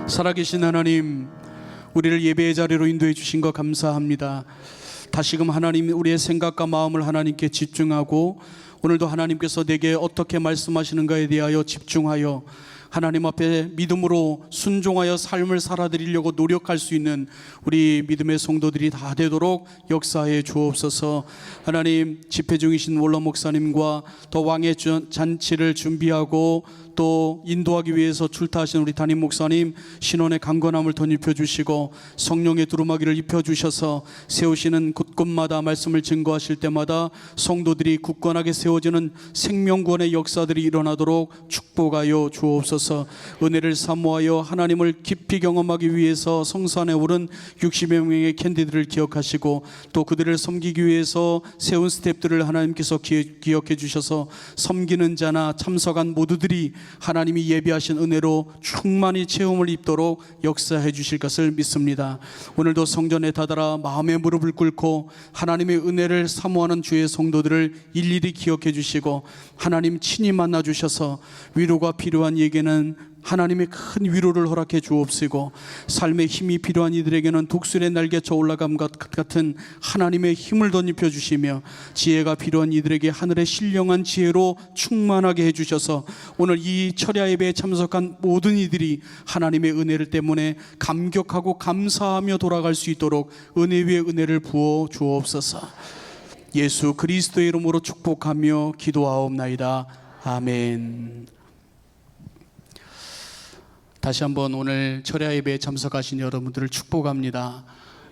살아계신 하나님, 우리를 예배의 자리로 인도해 주신 것 감사합니다. 다시금 하나님 우리의 생각과 마음을 하나님께 집중하고 오늘도 하나님께서 내게 어떻게 말씀하시는가에 대하여 집중하여 하나님 앞에 믿음으로 순종하여 삶을 살아드리려고 노력할 수 있는 우리 믿음의 성도들이 다 되도록 역사해 주옵소서. 하나님 집회 중이신 원로 목사님과 더 왕의 잔치를 준비하고 또 인도하기 위해서 출타하신 우리 담임 목사님 신원의 강건함을 덧입혀 주시고 성령의 두루마기를 입혀 주셔서 세우시는 곳곳마다 말씀을 증거하실 때마다 성도들이 굳건하게 세워지는 생명구원의 역사들이 일어나도록 축복하여 주옵소서. 은혜를 사모하여 하나님을 깊이 경험하기 위해서 성산에 오른 60여 명의 캔디들을 기억하시고 또 그들을 섬기기 위해서 세운 스태프들을 하나님께서 기억해 주셔서 섬기는 자나 참석한 모두들이 하나님이 예비하신 은혜로 충만히 체험을 입도록 역사해 주실 것을 믿습니다. 오늘도 성전에 다다라 마음의 무릎을 꿇고 하나님의 은혜를 사모하는 주의 성도들을 일일이 기억해 주시고 하나님 친히 만나 주셔서 위로가 필요한 이에게는 하나님의 큰 위로를 허락해 주옵시고, 삶의 힘이 필요한 이들에게는 독수리의 날개쳐 올라감 같은 하나님의 힘을 덧입혀 주시며, 지혜가 필요한 이들에게 하늘의 신령한 지혜로 충만하게 해주셔서 오늘 이 철야 예배에 참석한 모든 이들이 하나님의 은혜를 때문에 감격하고 감사하며 돌아갈 수 있도록 은혜 위에 은혜를 부어 주옵소서. 예수 그리스도의 이름으로 축복하며 기도하옵나이다. 아멘. 다시 한번 오늘 철야 예배에 참석하신 여러분들을 축복합니다.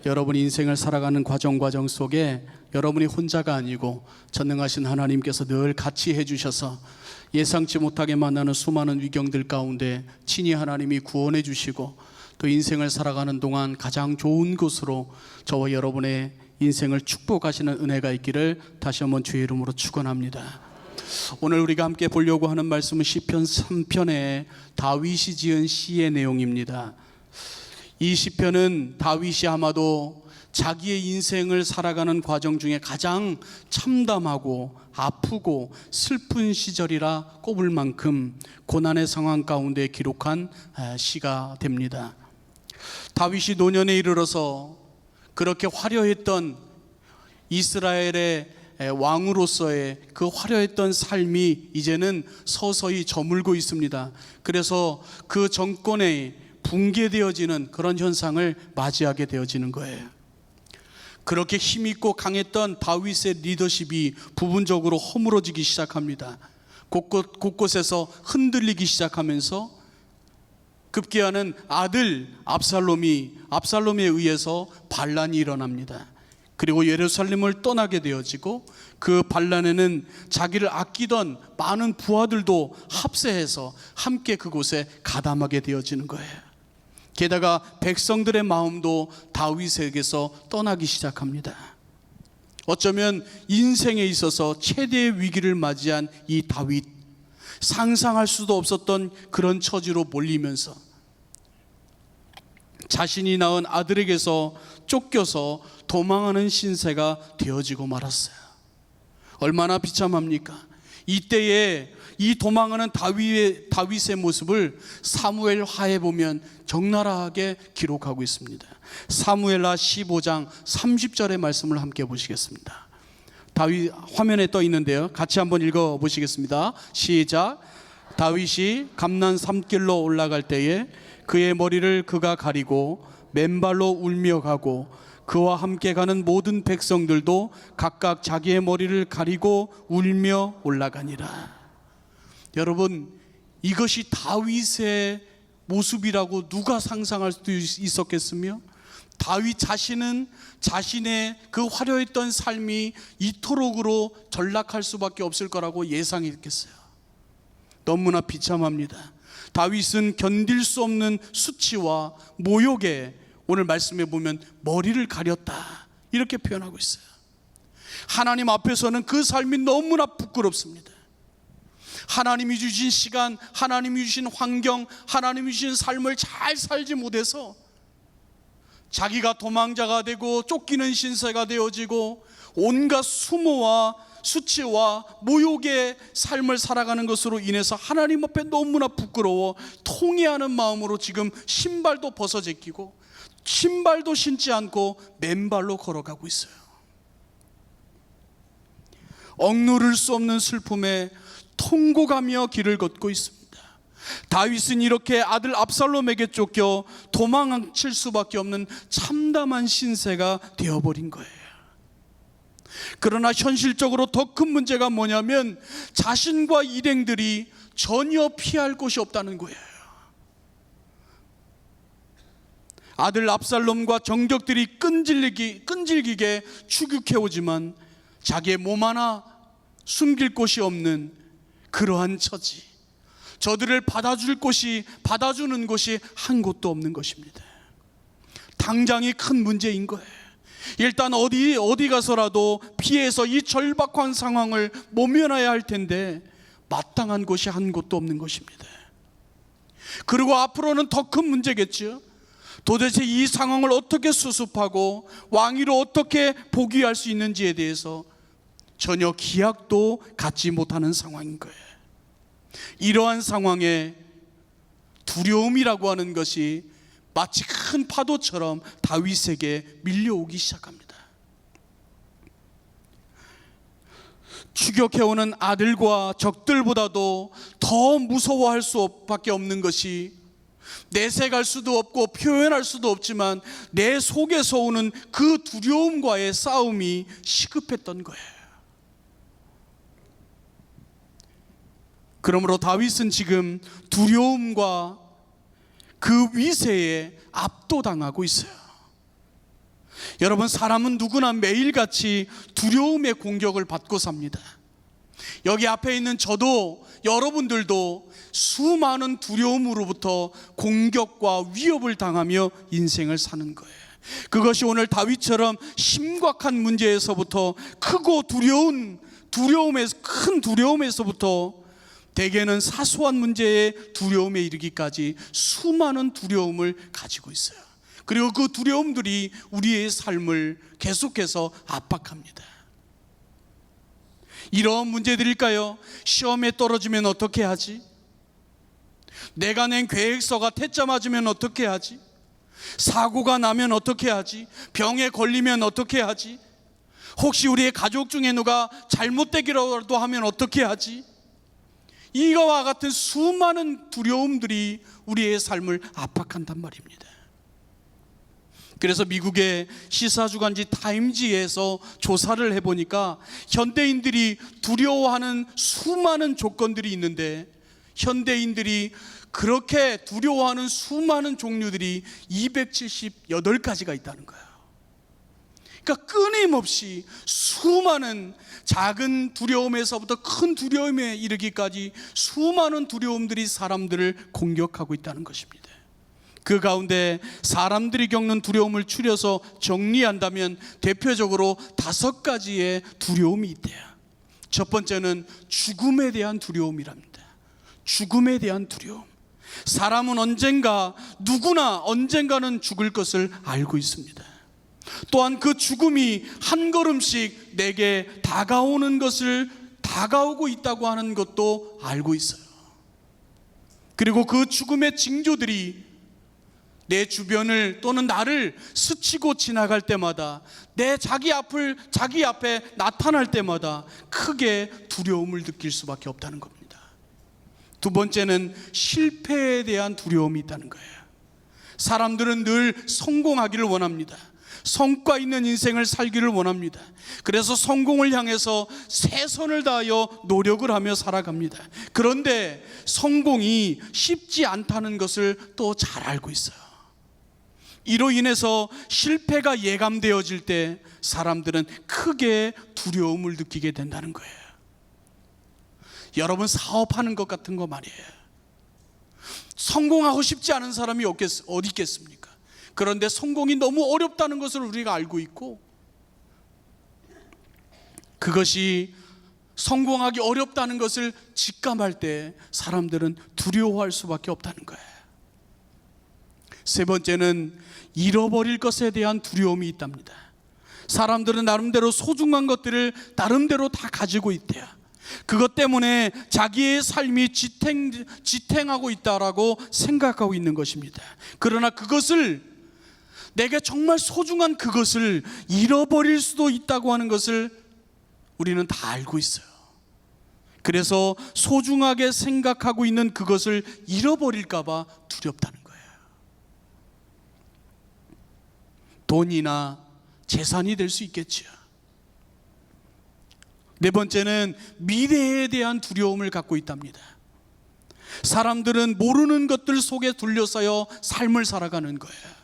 여러분 인생을 살아가는 과정 속에 여러분이 혼자가 아니고 전능하신 하나님께서 늘 같이 해주셔서 예상치 못하게 만나는 수많은 위경들 가운데 친히 하나님이 구원해 주시고, 또 인생을 살아가는 동안 가장 좋은 곳으로 저와 여러분의 인생을 축복하시는 은혜가 있기를 다시 한번 주의 이름으로 축원합니다. 오늘 우리가 함께 보려고 하는 말씀은 시편 3편의 다윗이 지은 시의 내용입니다. 이 시편은 다윗이 아마도 자기의 인생을 살아가는 과정 중에 가장 참담하고 아프고 슬픈 시절이라 꼽을 만큼 고난의 상황 가운데 기록한 시가 됩니다. 다윗이 노년에 이르러서 그렇게 화려했던 이스라엘의 왕으로서의 그 화려했던 삶이 이제는 서서히 저물고 있습니다. 그래서 그 정권에 붕괴되어지는 그런 현상을 맞이하게 되어지는 거예요. 그렇게 힘있고 강했던 다윗의 리더십이 부분적으로 허물어지기 시작합니다. 곳곳에서 흔들리기 시작하면서 급기야는 아들 압살롬에 의해서 반란이 일어납니다. 그리고 예루살렘을 떠나게 되어지고, 그 반란에는 자기를 아끼던 많은 부하들도 합세해서 함께 그곳에 가담하게 되어지는 거예요. 게다가 백성들의 마음도 다윗에게서 떠나기 시작합니다. 어쩌면 인생에 있어서 최대의 위기를 맞이한 이 다윗, 상상할 수도 없었던 그런 처지로 몰리면서 자신이 낳은 아들에게서 쫓겨서 도망하는 신세가 되어지고 말았어요. 얼마나 비참합니까? 이때에 이 도망하는 다윗의 모습을 사무엘하에 보면 적나라하게 기록하고 있습니다. 사무엘하 15장 30절의 말씀을 함께 보시겠습니다. 다윗 화면에 떠 있는데요, 같이 한번 읽어 보시겠습니다. 시작. 다윗이 감난 산길로 올라갈 때에 그의 머리를 그가 가리고 맨발로 울며 가고, 그와 함께 가는 모든 백성들도 각각 자기의 머리를 가리고 울며 올라가니라. 여러분, 이것이 다윗의 모습이라고 누가 상상할 수도 있었겠으며, 다윗 자신은 자신의 그 화려했던 삶이 이토록으로 전락할 수밖에 없을 거라고 예상했겠어요. 너무나 비참합니다. 다윗은 견딜 수 없는 수치와 모욕에 오늘 말씀에 보면 머리를 가렸다, 이렇게 표현하고 있어요. 하나님 앞에서는 그 삶이 너무나 부끄럽습니다. 하나님이 주신 시간, 하나님이 주신 환경, 하나님이 주신 삶을 잘 살지 못해서 자기가 도망자가 되고 쫓기는 신세가 되어지고 온갖 수모와 수치와 모욕의 삶을 살아가는 것으로 인해서 하나님 앞에 너무나 부끄러워 통회하는 마음으로 지금 신발도 벗어 제끼고 신발도 신지 않고 맨발로 걸어가고 있어요. 억누를 수 없는 슬픔에 통곡하며 길을 걷고 있습니다. 다윗은 이렇게 아들 압살롬에게 쫓겨 도망칠 수밖에 없는 참담한 신세가 되어버린 거예요. 그러나 현실적으로 더 큰 문제가 뭐냐면 자신과 일행들이 전혀 피할 곳이 없다는 거예요. 아들 압살롬과 정적들이 끈질기게 추격해오지만 자기의 몸 하나 숨길 곳이 없는 그러한 처지, 저들을 받아주는 곳이 한 곳도 없는 것입니다. 당장이 큰 문제인 거예요. 일단 어디 가서라도 피해서 이 절박한 상황을 모면해야 할 텐데 마땅한 곳이 한 곳도 없는 것입니다. 그리고 앞으로는 더 큰 문제겠죠. 도대체 이 상황을 어떻게 수습하고 왕위로 어떻게 복위할 수 있는지에 대해서 전혀 기약도 갖지 못하는 상황인 거예요. 이러한 상황에 두려움이라고 하는 것이 마치 큰 파도처럼 다윗에게 밀려오기 시작합니다. 추격해오는 아들과 적들보다도 더 무서워할 수밖에 없는 것이, 내색할 수도 없고 표현할 수도 없지만 내 속에서 오는 그 두려움과의 싸움이 시급했던 거예요. 그러므로 다윗은 지금 두려움과 그 위세에 압도당하고 있어요. 여러분, 사람은 누구나 매일같이 두려움의 공격을 받고 삽니다. 여기 앞에 있는 저도, 여러분들도 수많은 두려움으로부터 공격과 위협을 당하며 인생을 사는 거예요. 그것이 오늘 다윗처럼 심각한 문제에서부터, 크고 큰 두려움에서부터 대개는 사소한 문제의 두려움에 이르기까지 수많은 두려움을 가지고 있어요. 그리고 그 두려움들이 우리의 삶을 계속해서 압박합니다. 이런 문제들일까요? 시험에 떨어지면 어떻게 하지? 내가 낸 계획서가 퇴짜 맞으면 어떻게 하지? 사고가 나면 어떻게 하지? 병에 걸리면 어떻게 하지? 혹시 우리의 가족 중에 누가 잘못되기라도 하면 어떻게 하지? 이거와 같은 수많은 두려움들이 우리의 삶을 압박한단 말입니다. 그래서 미국의 시사주간지 타임지에서 조사를 해보니까 현대인들이 두려워하는 수많은 조건들이 있는데, 현대인들이 그렇게 두려워하는 수많은 종류들이 278가지가 있다는 거예요. 그러니까 끊임없이 수많은 작은 두려움에서부터 큰 두려움에 이르기까지 수많은 두려움들이 사람들을 공격하고 있다는 것입니다. 그 가운데 사람들이 겪는 두려움을 추려서 정리한다면 대표적으로 5가지의 두려움이 있대요. 첫 번째는 죽음에 대한 두려움이랍니다. 죽음에 대한 두려움. 사람은 누구나 언젠가는 죽을 것을 알고 있습니다. 또한 그 죽음이 한 걸음씩 내게 다가오고 있다고 하는 것도 알고 있어요. 그리고 그 죽음의 징조들이 내 주변을 또는 나를 스치고 지나갈 때마다, 자기 앞에 나타날 때마다 크게 두려움을 느낄 수밖에 없다는 겁니다. 두 번째는 실패에 대한 두려움이 있다는 거예요. 사람들은 늘 성공하기를 원합니다. 성과 있는 인생을 살기를 원합니다. 그래서 성공을 향해서 최선을 다하여 노력을 하며 살아갑니다. 그런데 성공이 쉽지 않다는 것을 또 잘 알고 있어요. 이로 인해서 실패가 예감되어질 때 사람들은 크게 두려움을 느끼게 된다는 거예요. 여러분, 사업하는 것 같은 거 말이에요. 성공하고 싶지 않은 사람이 어디 있겠습니까? 그런데 성공이 너무 어렵다는 것을 우리가 알고 있고, 그것이 성공하기 어렵다는 것을 직감할 때 사람들은 두려워할 수밖에 없다는 거예요. 세 번째는 잃어버릴 것에 대한 두려움이 있답니다. 사람들은 나름대로 소중한 것들을 나름대로 다 가지고 있대요. 그것 때문에 자기의 삶이 지탱하고 있다라고 생각하고 있는 것입니다. 그러나 내게 정말 소중한 그것을 잃어버릴 수도 있다고 하는 것을 우리는 다 알고 있어요. 그래서 소중하게 생각하고 있는 그것을 잃어버릴까 봐 두렵다는 거예요. 돈이나 재산이 될 수 있겠지요. 네 번째는 미래에 대한 두려움을 갖고 있답니다. 사람들은 모르는 것들 속에 둘러싸여 삶을 살아가는 거예요.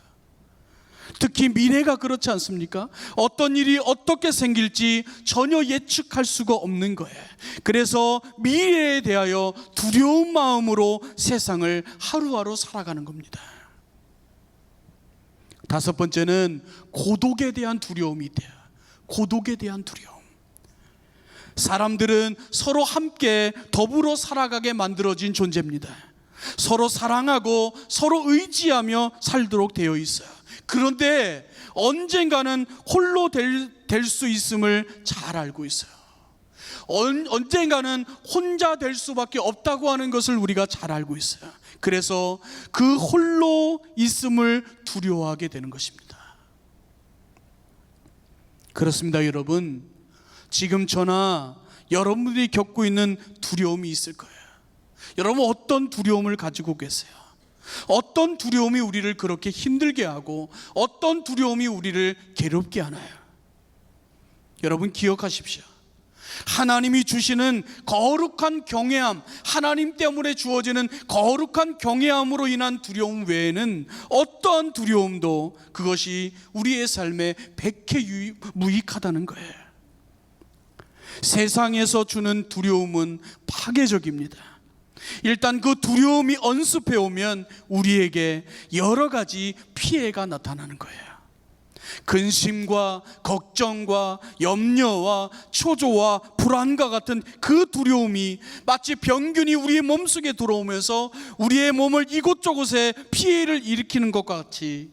특히 미래가 그렇지 않습니까? 어떤 일이 어떻게 생길지 전혀 예측할 수가 없는 거예요. 그래서 미래에 대하여 두려운 마음으로 세상을 하루하루 살아가는 겁니다. 다섯 번째는 고독에 대한 두려움이 있대요. 고독에 대한 두려움. 사람들은 서로 함께 더불어 살아가게 만들어진 존재입니다. 서로 사랑하고 서로 의지하며 살도록 되어 있어요. 그런데 언젠가는 홀로 될 수 있음을 잘 알고 있어요. 언젠가는 혼자 될 수밖에 없다고 하는 것을 우리가 잘 알고 있어요. 그래서 그 홀로 있음을 두려워하게 되는 것입니다. 그렇습니다, 여러분. 지금 저나 여러분들이 겪고 있는 두려움이 있을 거예요. 여러분, 어떤 두려움을 가지고 계세요? 어떤 두려움이 우리를 그렇게 힘들게 하고 어떤 두려움이 우리를 괴롭게 하나요? 여러분, 기억하십시오. 하나님이 주시는 거룩한 경외함, 하나님 때문에 주어지는 거룩한 경외함으로 인한 두려움 외에는 어떠한 두려움도 그것이 우리의 삶에 백해무익하다는 거예요. 세상에서 주는 두려움은 파괴적입니다. 일단 그 두려움이 언습해 오면 우리에게 여러 가지 피해가 나타나는 거예요. 근심과 걱정과 염려와 초조와 불안과 같은 그 두려움이 마치 병균이 우리의 몸속에 들어오면서 우리의 몸을 이곳저곳에 피해를 일으키는 것과 같이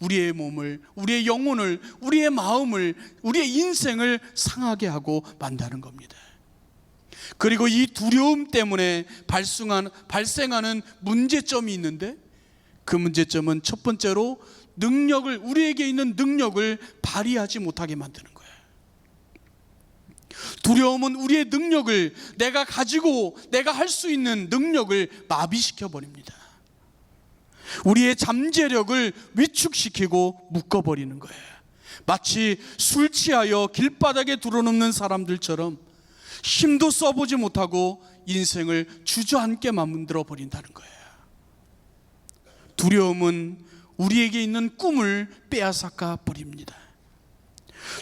우리의 몸을, 우리의 영혼을, 우리의 마음을, 우리의 인생을 상하게 하고 만드는 겁니다. 그리고 이 두려움 때문에 발생하는 문제점이 있는데, 그 문제점은 첫 번째로 우리에게 있는 능력을 발휘하지 못하게 만드는 거예요. 두려움은 우리의 능력을, 내가 할 수 있는 능력을 마비시켜 버립니다. 우리의 잠재력을 위축시키고 묶어버리는 거예요. 마치 술 취하여 길바닥에 드러눕는 사람들처럼 힘도 써보지 못하고 인생을 주저앉게 만들어 버린다는 거예요. 두려움은 우리에게 있는 꿈을 빼앗아가 버립니다.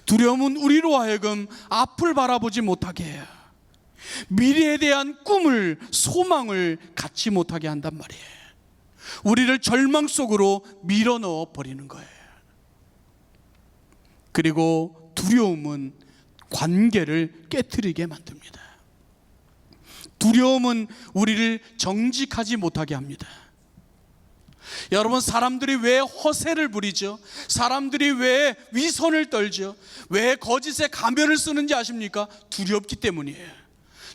두려움은 우리로 하여금 앞을 바라보지 못하게 해요. 미래에 대한 꿈을, 소망을 갖지 못하게 한단 말이에요. 우리를 절망 속으로 밀어넣어 버리는 거예요. 그리고 두려움은 관계를 깨트리게 만듭니다. 두려움은 우리를 정직하지 못하게 합니다. 여러분, 사람들이 왜 허세를 부리죠? 사람들이 왜 위선을 떨죠? 왜 거짓의 가면을 쓰는지 아십니까? 두렵기 때문이에요.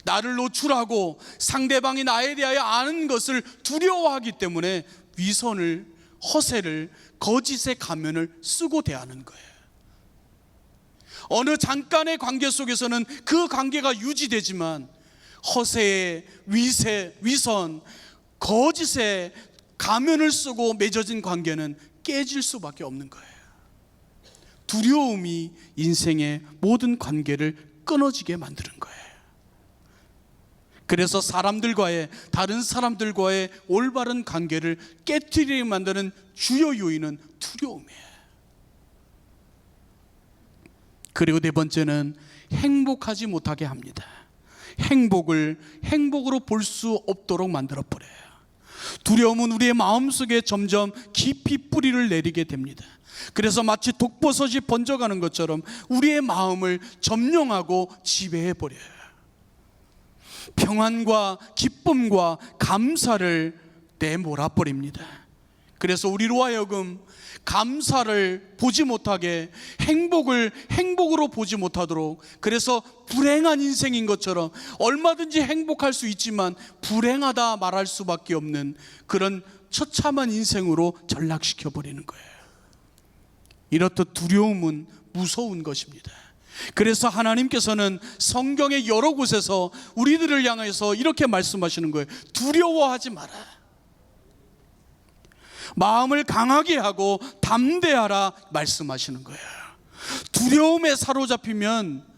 나를 노출하고 상대방이 나에 대하여 아는 것을 두려워하기 때문에 위선을, 허세를, 거짓의 가면을 쓰고 대하는 거예요. 어느 잠깐의 관계 속에서는 그 관계가 유지되지만 허세의 위선, 거짓의 가면을 쓰고 맺어진 관계는 깨질 수밖에 없는 거예요. 두려움이 인생의 모든 관계를 끊어지게 만드는 거예요. 그래서 다른 사람들과의 올바른 관계를 깨트리게 만드는 주요 요인은 두려움이에요. 그리고 네 번째는 행복하지 못하게 합니다. 행복으로 볼 수 없도록 만들어버려요. 두려움은 우리의 마음속에 점점 깊이 뿌리를 내리게 됩니다. 그래서 마치 독버섯이 번져가는 것처럼 우리의 마음을 점령하고 지배해버려요. 평안과 기쁨과 감사를 내몰아버립니다. 그래서 우리로 하여금 감사를 보지 못하게, 행복으로 보지 못하도록, 그래서 불행한 인생인 것처럼 얼마든지 행복할 수 있지만 불행하다 말할 수밖에 없는 그런 처참한 인생으로 전락시켜버리는 거예요. 이렇듯 두려움은 무서운 것입니다. 그래서 하나님께서는 성경의 여러 곳에서 우리들을 향해서 이렇게 말씀하시는 거예요. 두려워하지 마라. 마음을 강하게 하고 담대하라 말씀하시는 거예요. 두려움에 사로잡히면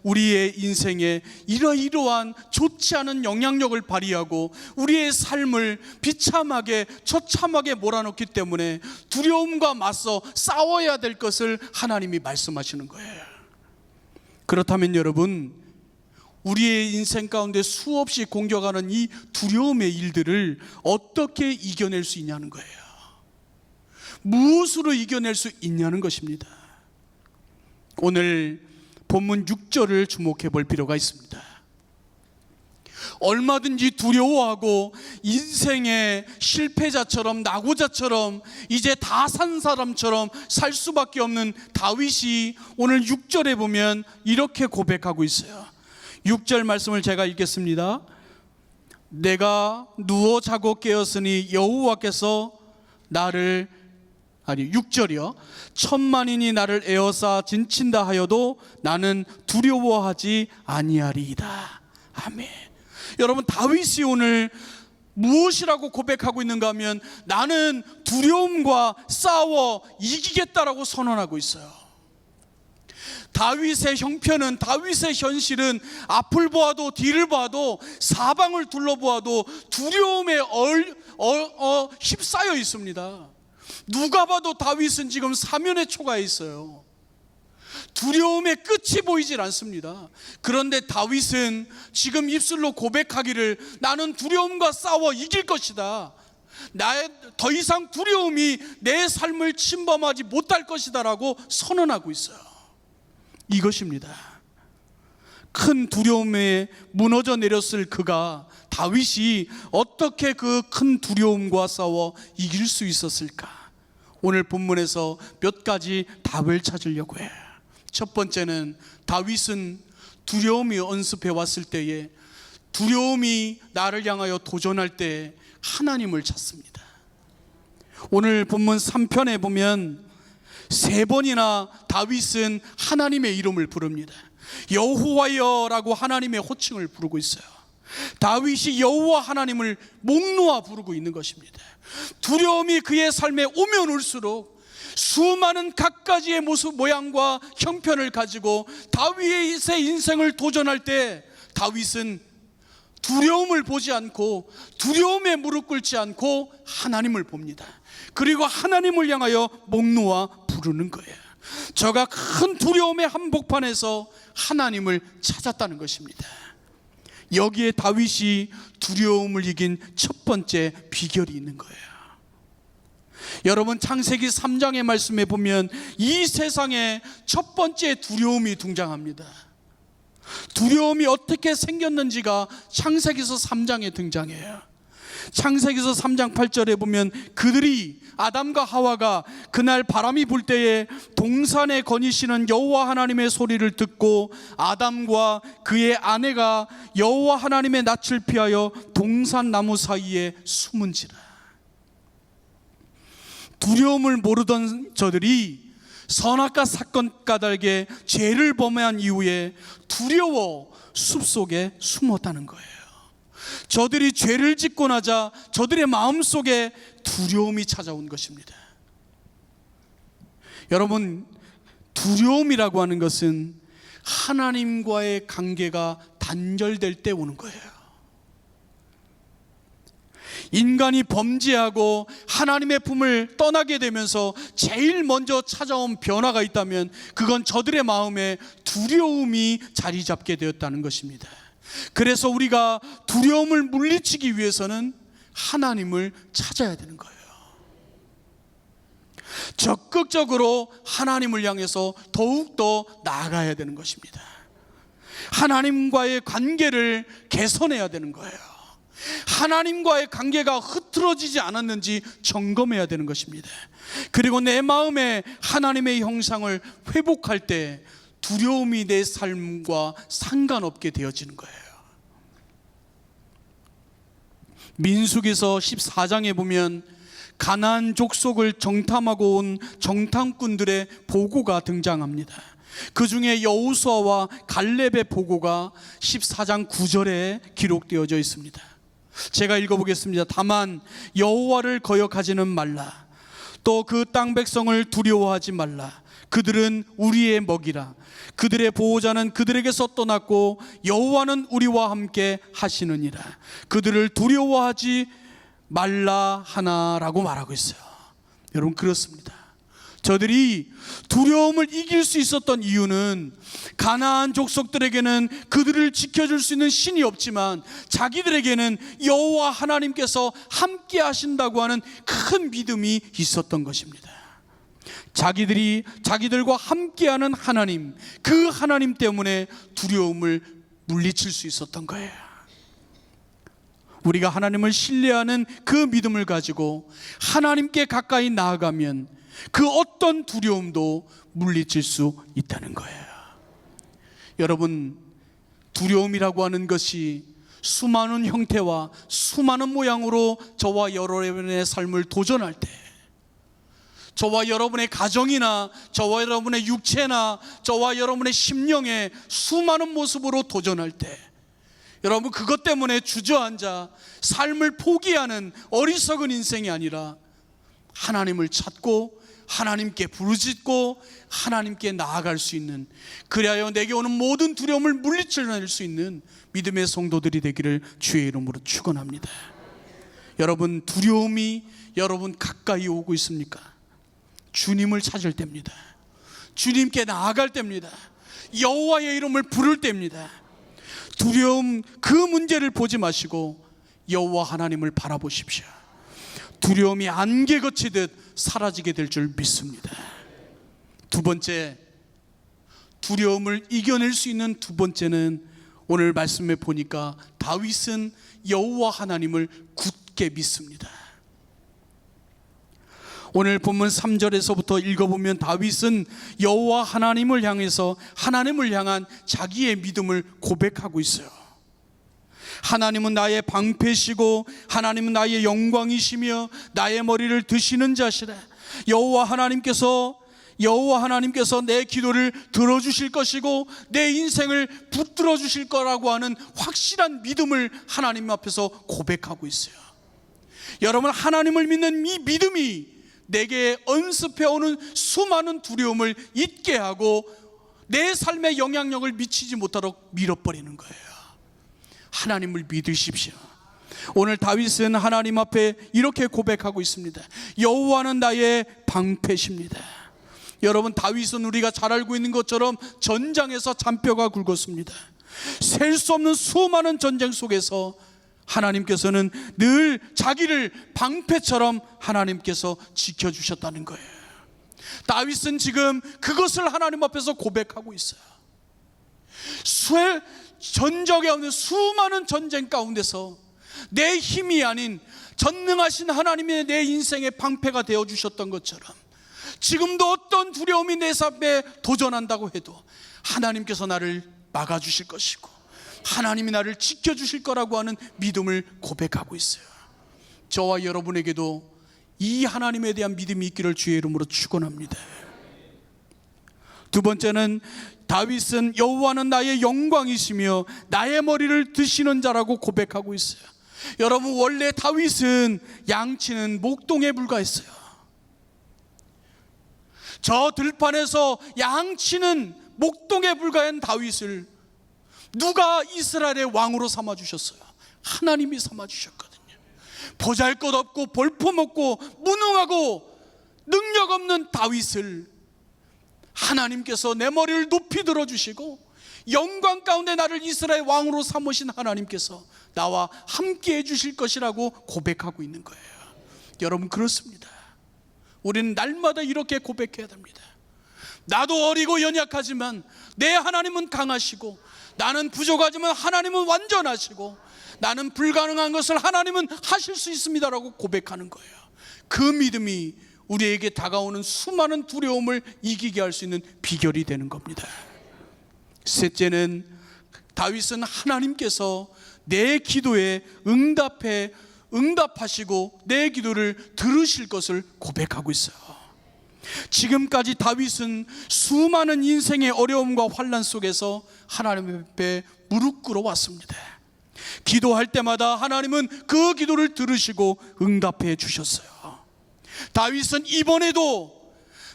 우리의 인생에 이러한 좋지 않은 영향력을 발휘하고 우리의 삶을 처참하게 몰아넣기 때문에 두려움과 맞서 싸워야 될 것을 하나님이 말씀하시는 거예요. 그렇다면 여러분, 우리의 인생 가운데 수없이 공격하는 이 두려움의 일들을 어떻게 이겨낼 수 있냐는 거예요. 무엇으로 이겨낼 수 있냐는 것입니다. 오늘 본문 6절을 주목해 볼 필요가 있습니다. 얼마든지 두려워하고 인생의 실패자처럼 낙오자처럼 이제 다 산 사람처럼 살 수밖에 없는 다윗이 오늘 6절에 보면 이렇게 고백하고 있어요. 6절 말씀을 제가 읽겠습니다. 내가 누워 자고 깨었으니 여호와께서 나를 6절이요. 천만인이 나를 에워싸 진친다 하여도 나는 두려워하지 아니하리이다. 아멘. 여러분, 다윗이 오늘 무엇이라고 고백하고 있는가 하면 나는 두려움과 싸워 이기겠다라고 선언하고 있어요. 다윗의 형편은, 다윗의 현실은 앞을 보아도 뒤를 봐도 사방을 둘러보아도 두려움에 휩싸여 있습니다. 누가 봐도 다윗은 지금 사면에 초가해 있어요. 두려움의 끝이 보이질 않습니다. 그런데 다윗은 지금 입술로 고백하기를 나는 두려움과 싸워 이길 것이다, 나의 더 이상 두려움이 내 삶을 침범하지 못할 것이다 라고 선언하고 있어요. 이것입니다. 큰 두려움에 무너져 내렸을 그가, 다윗이 어떻게 그 큰 두려움과 싸워 이길 수 있었을까? 오늘 본문에서 몇 가지 답을 찾으려고 해요. 첫 번째는 다윗은 두려움이 언습해 왔을 때에, 두려움이 나를 향하여 도전할 때 하나님을 찾습니다. 오늘 본문 3편에 보면 3번이나 다윗은 하나님의 이름을 부릅니다. 여호와여라고 하나님의 호칭을 부르고 있어요. 다윗이 여호와 하나님을 목 놓아 부르고 있는 것입니다. 두려움이 그의 삶에 오면 올수록 수많은 갖가지의 모습, 모양과 형편을 가지고 다윗의 인생을 도전할 때 다윗은 두려움을 보지 않고 두려움에 무릎 꿇지 않고 하나님을 봅니다. 그리고 하나님을 향하여 목 놓아 부르는 거예요. 저가 큰 두려움의 한복판에서 하나님을 찾았다는 것입니다. 여기에 다윗이 두려움을 이긴 첫 번째 비결이 있는 거예요. 여러분, 창세기 3장의 말씀에 보면 이 세상에 첫 번째 두려움이 등장합니다. 두려움이 어떻게 생겼는지가 창세기서 3장에 등장해요. 창세기서 3장 8절에 보면 그들이, 아담과 하와가 그날 바람이 불 때에 동산에 거니시는 여호와 하나님의 소리를 듣고 아담과 그의 아내가 여호와 하나님의 낯을 피하여 동산 나무 사이에 숨은지라. 두려움을 모르던 저들이 선악과 사건 까닭에 죄를 범한 이후에 두려워 숲속에 숨었다는 거예요. 저들이 죄를 짓고 나자 저들의 마음속에 두려움이 찾아온 것입니다. 여러분, 두려움이라고 하는 것은 하나님과의 관계가 단절될 때 오는 거예요. 인간이 범죄하고 하나님의 품을 떠나게 되면서 제일 먼저 찾아온 변화가 있다면 그건 저들의 마음에 두려움이 자리 잡게 되었다는 것입니다. 그래서 우리가 두려움을 물리치기 위해서는 하나님을 찾아야 되는 거예요. 적극적으로 하나님을 향해서 더욱더 나아가야 되는 것입니다. 하나님과의 관계를 개선해야 되는 거예요. 하나님과의 관계가 흐트러지지 않았는지 점검해야 되는 것입니다. 그리고 내 마음에 하나님의 형상을 회복할 때 두려움이 내 삶과 상관없게 되어지는 거예요. 민수기서 14장에 보면 가나안 족속을 정탐하고 온 정탐꾼들의 보고가 등장합니다. 그 중에 여호수아와 갈렙의 보고가 14장 9절에 기록되어져 있습니다. 제가 읽어보겠습니다. 다만 여호와를 거역하지는 말라. 또 그 땅 백성을 두려워하지 말라. 그들은 우리의 먹이라. 그들의 보호자는 그들에게서 떠났고 여호와는 우리와 함께 하시느니라. 그들을 두려워하지 말라 하나라고 말하고 있어요. 여러분, 그렇습니다. 저들이 두려움을 이길 수 있었던 이유는 가나안 족속들에게는 그들을 지켜줄 수 있는 신이 없지만 자기들에게는 여호와 하나님께서 함께 하신다고 하는 큰 믿음이 있었던 것입니다. 자기들과 함께하는 하나님, 그 하나님 때문에 두려움을 물리칠 수 있었던 거예요. 우리가 하나님을 신뢰하는 그 믿음을 가지고 하나님께 가까이 나아가면 그 어떤 두려움도 물리칠 수 있다는 거예요. 여러분, 두려움이라고 하는 것이 수많은 형태와 수많은 모양으로 저와 여러분의 삶을 도전할 때, 저와 여러분의 가정이나 저와 여러분의 육체나 저와 여러분의 심령의 수많은 모습으로 도전할 때, 여러분 그것 때문에 주저앉아 삶을 포기하는 어리석은 인생이 아니라 하나님을 찾고 하나님께 부르짖고 하나님께 나아갈 수 있는, 그리하여 내게 오는 모든 두려움을 물리쳐낼 수 있는 믿음의 성도들이 되기를 주의 이름으로 축원합니다. 여러분, 두려움이 여러분 가까이 오고 있습니까? 주님을 찾을 때입니다. 주님께 나아갈 때입니다. 여호와의 이름을 부를 때입니다. 두려움 그 문제를 보지 마시고 여호와 하나님을 바라보십시오. 두려움이 안개 거치듯 사라지게 될 줄 믿습니다. 두 번째, 두려움을 이겨낼 수 있는 두 번째는 오늘 말씀에 보니까 다윗은 여호와 하나님을 굳게 믿습니다. 오늘 본문 3절에서부터 읽어보면 다윗은 여호와 하나님을 향해서 하나님을 향한 자기의 믿음을 고백하고 있어요. 하나님은 나의 방패시고 하나님은 나의 영광이시며 나의 머리를 드시는 자시라. 여호와 하나님께서 내 기도를 들어주실 것이고 내 인생을 붙들어 주실 거라고 하는 확실한 믿음을 하나님 앞에서 고백하고 있어요. 여러분, 하나님을 믿는 이 믿음이 내게 엄습해오는 수많은 두려움을 잊게 하고 내 삶에 영향력을 미치지 못하도록 밀어버리는 거예요. 하나님을 믿으십시오. 오늘 다윗은 하나님 앞에 이렇게 고백하고 있습니다. 여호와는 나의 방패십니다. 여러분, 다윗은 우리가 잘 알고 있는 것처럼 전장에서 잔뼈가 굵었습니다. 셀 수 없는 수많은 전쟁 속에서 하나님께서는 늘 자기를 방패처럼 하나님께서 지켜주셨다는 거예요. 다윗은 지금 그것을 하나님 앞에서 고백하고 있어요. 전적에 없는 수많은 전쟁 가운데서 내 힘이 아닌 전능하신 하나님의 내 인생의 방패가 되어주셨던 것처럼 지금도 어떤 두려움이 내 삶에 도전한다고 해도 하나님께서 나를 막아주실 것이고 하나님이 나를 지켜주실 거라고 하는 믿음을 고백하고 있어요. 저와 여러분에게도 이 하나님에 대한 믿음이 있기를 주의 이름으로 축원합니다. 두 번째는 다윗은 여호와는 나의 영광이시며 나의 머리를 드시는 자라고 고백하고 있어요. 여러분, 원래 다윗은 양치는 목동에 불과했어요. 저 들판에서 양치는 목동에 불과한 다윗을 누가 이스라엘의 왕으로 삼아주셨어요? 하나님이 삼아주셨거든요. 보잘것없고 볼품없고 무능하고 능력 없는 다윗을 하나님께서 내 머리를 높이 들어주시고 영광 가운데 나를 이스라엘 왕으로 삼으신 하나님께서 나와 함께 해주실 것이라고 고백하고 있는 거예요. 여러분, 그렇습니다. 우리는 날마다 이렇게 고백해야 됩니다. 나도 어리고 연약하지만 내 하나님은 강하시고 나는 부족하지만 하나님은 완전하시고 나는 불가능한 것을 하나님은 하실 수 있습니다라고 고백하는 거예요. 그 믿음이 우리에게 다가오는 수많은 두려움을 이기게 할 수 있는 비결이 되는 겁니다. 셋째는 다윗은 하나님께서 내 기도에 응답하시고 내 기도를 들으실 것을 고백하고 있어요. 지금까지 다윗은 수많은 인생의 어려움과 환난 속에서 하나님 앞에 무릎 꿇어 왔습니다. 기도할 때마다 하나님은 그 기도를 들으시고 응답해 주셨어요. 다윗은 이번에도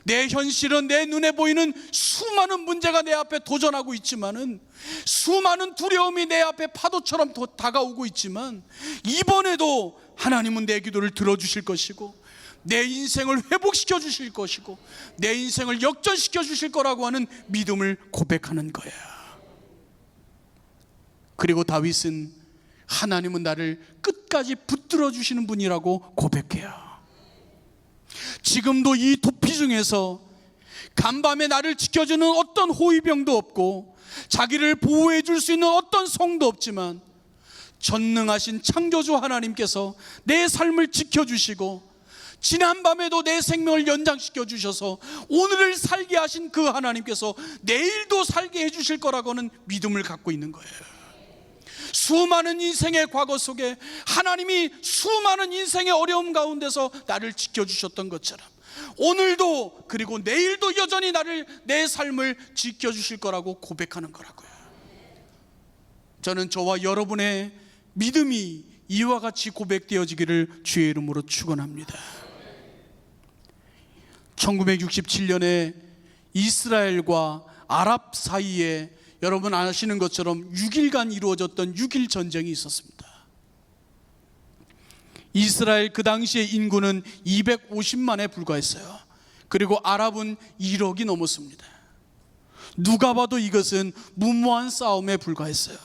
내 현실은 내 눈에 보이는 수많은 문제가 내 앞에 도전하고 있지만은 수많은 두려움이 내 앞에 파도처럼 다가오고 있지만 이번에도 하나님은 내 기도를 들어주실 것이고 내 인생을 회복시켜 주실 것이고 내 인생을 역전시켜 주실 거라고 하는 믿음을 고백하는 거예요. 그리고 다윗은 하나님은 나를 끝까지 붙들어 주시는 분이라고 고백해요. 지금도 이 도피 중에서 간밤에 나를 지켜주는 어떤 호위병도 없고 자기를 보호해 줄 수 있는 어떤 성도 없지만 전능하신 창조주 하나님께서 내 삶을 지켜주시고 지난밤에도 내 생명을 연장시켜 주셔서 오늘을 살게 하신 그 하나님께서 내일도 살게 해주실 거라고는 믿음을 갖고 있는 거예요. 수많은 인생의 과거 속에 하나님이 수많은 인생의 어려움 가운데서 나를 지켜주셨던 것처럼 오늘도 그리고 내일도 여전히 내 삶을 지켜주실 거라고 고백하는 거라고요. 저는 저와 여러분의 믿음이 이와 같이 고백되어지기를 주의 이름으로 축원합니다. 1967년에 이스라엘과 아랍 사이에 여러분 아시는 것처럼 6일간 이루어졌던 6일 전쟁이 있었습니다. 이스라엘 그 당시의 인구는 250만에 불과했어요. 그리고 아랍은 1억이 넘었습니다. 누가 봐도 이것은 무모한 싸움에 불과했어요.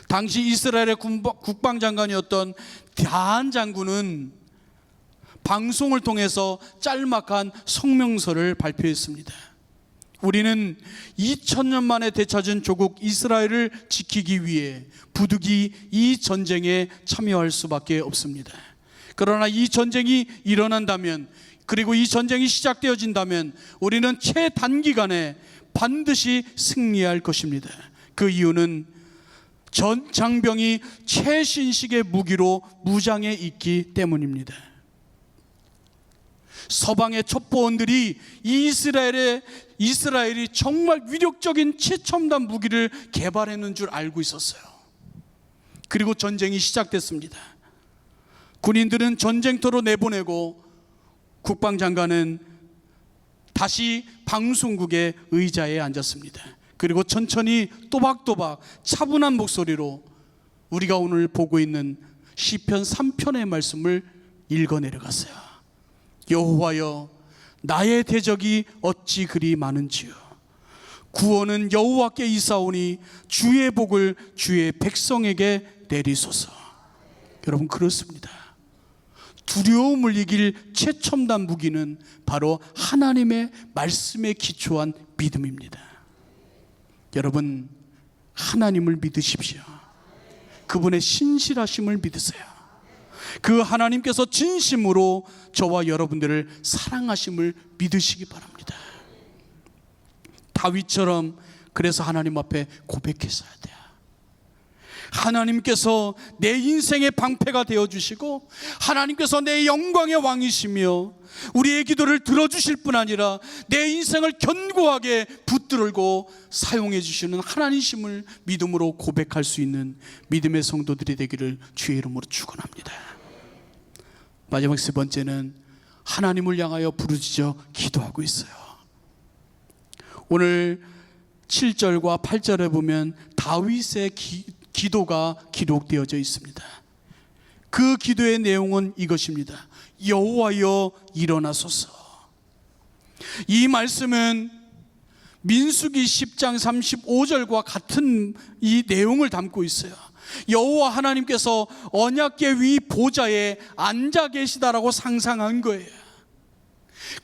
당시 이스라엘의 국방장관이었던 다한 장군은 방송을 통해서 짤막한 성명서를 발표했습니다. 우리는 2000년 만에 되찾은 조국 이스라엘을 지키기 위해 부득이 이 전쟁에 참여할 수밖에 없습니다. 그러나 이 전쟁이 일어난다면, 그리고 이 전쟁이 시작되어진다면 우리는 최단기간에 반드시 승리할 것입니다. 그 이유는 전 장병이 최신식의 무기로 무장해 있기 때문입니다. 서방의 첩보원들이 이스라엘이 정말 위력적인 최첨단 무기를 개발했는 줄 알고 있었어요. 그리고 전쟁이 시작됐습니다. 군인들은 전쟁터로 내보내고 국방장관은 다시 방송국의 의자에 앉았습니다. 그리고 천천히 또박또박 차분한 목소리로 우리가 오늘 보고 있는 시편 3편의 말씀을 읽어 내려갔어요. 여호와여, 나의 대적이 어찌 그리 많은지요. 구원은 여호와께 있사오니 주의 복을 주의 백성에게 내리소서. 여러분, 그렇습니다. 두려움을 이길 최첨단 무기는 바로 하나님의 말씀에 기초한 믿음입니다. 여러분, 하나님을 믿으십시오. 그분의 신실하심을 믿으세요. 그 하나님께서 진심으로 저와 여러분들을 사랑하심을 믿으시기 바랍니다. 다윗처럼 그래서 하나님 앞에 고백했어야 돼요. 하나님께서 내 인생의 방패가 되어주시고 하나님께서 내 영광의 왕이시며 우리의 기도를 들어주실 뿐 아니라 내 인생을 견고하게 붙들고 사용해 주시는 하나님이심을 믿음으로 고백할 수 있는 믿음의 성도들이 되기를 주의 이름으로 축원합니다. 마지막 세 번째는 하나님을 향하여 부르짖어 기도하고 있어요. 오늘 7절과 8절에 보면 다윗의 기도가 기록되어져 있습니다. 그 기도의 내용은 이것입니다. 여호와여, 일어나소서. 이 말씀은 민수기 10장 35절과 같은 이 내용을 담고 있어요. 여호와 하나님께서 언약궤 위 보좌에 앉아 계시다라고 상상한 거예요.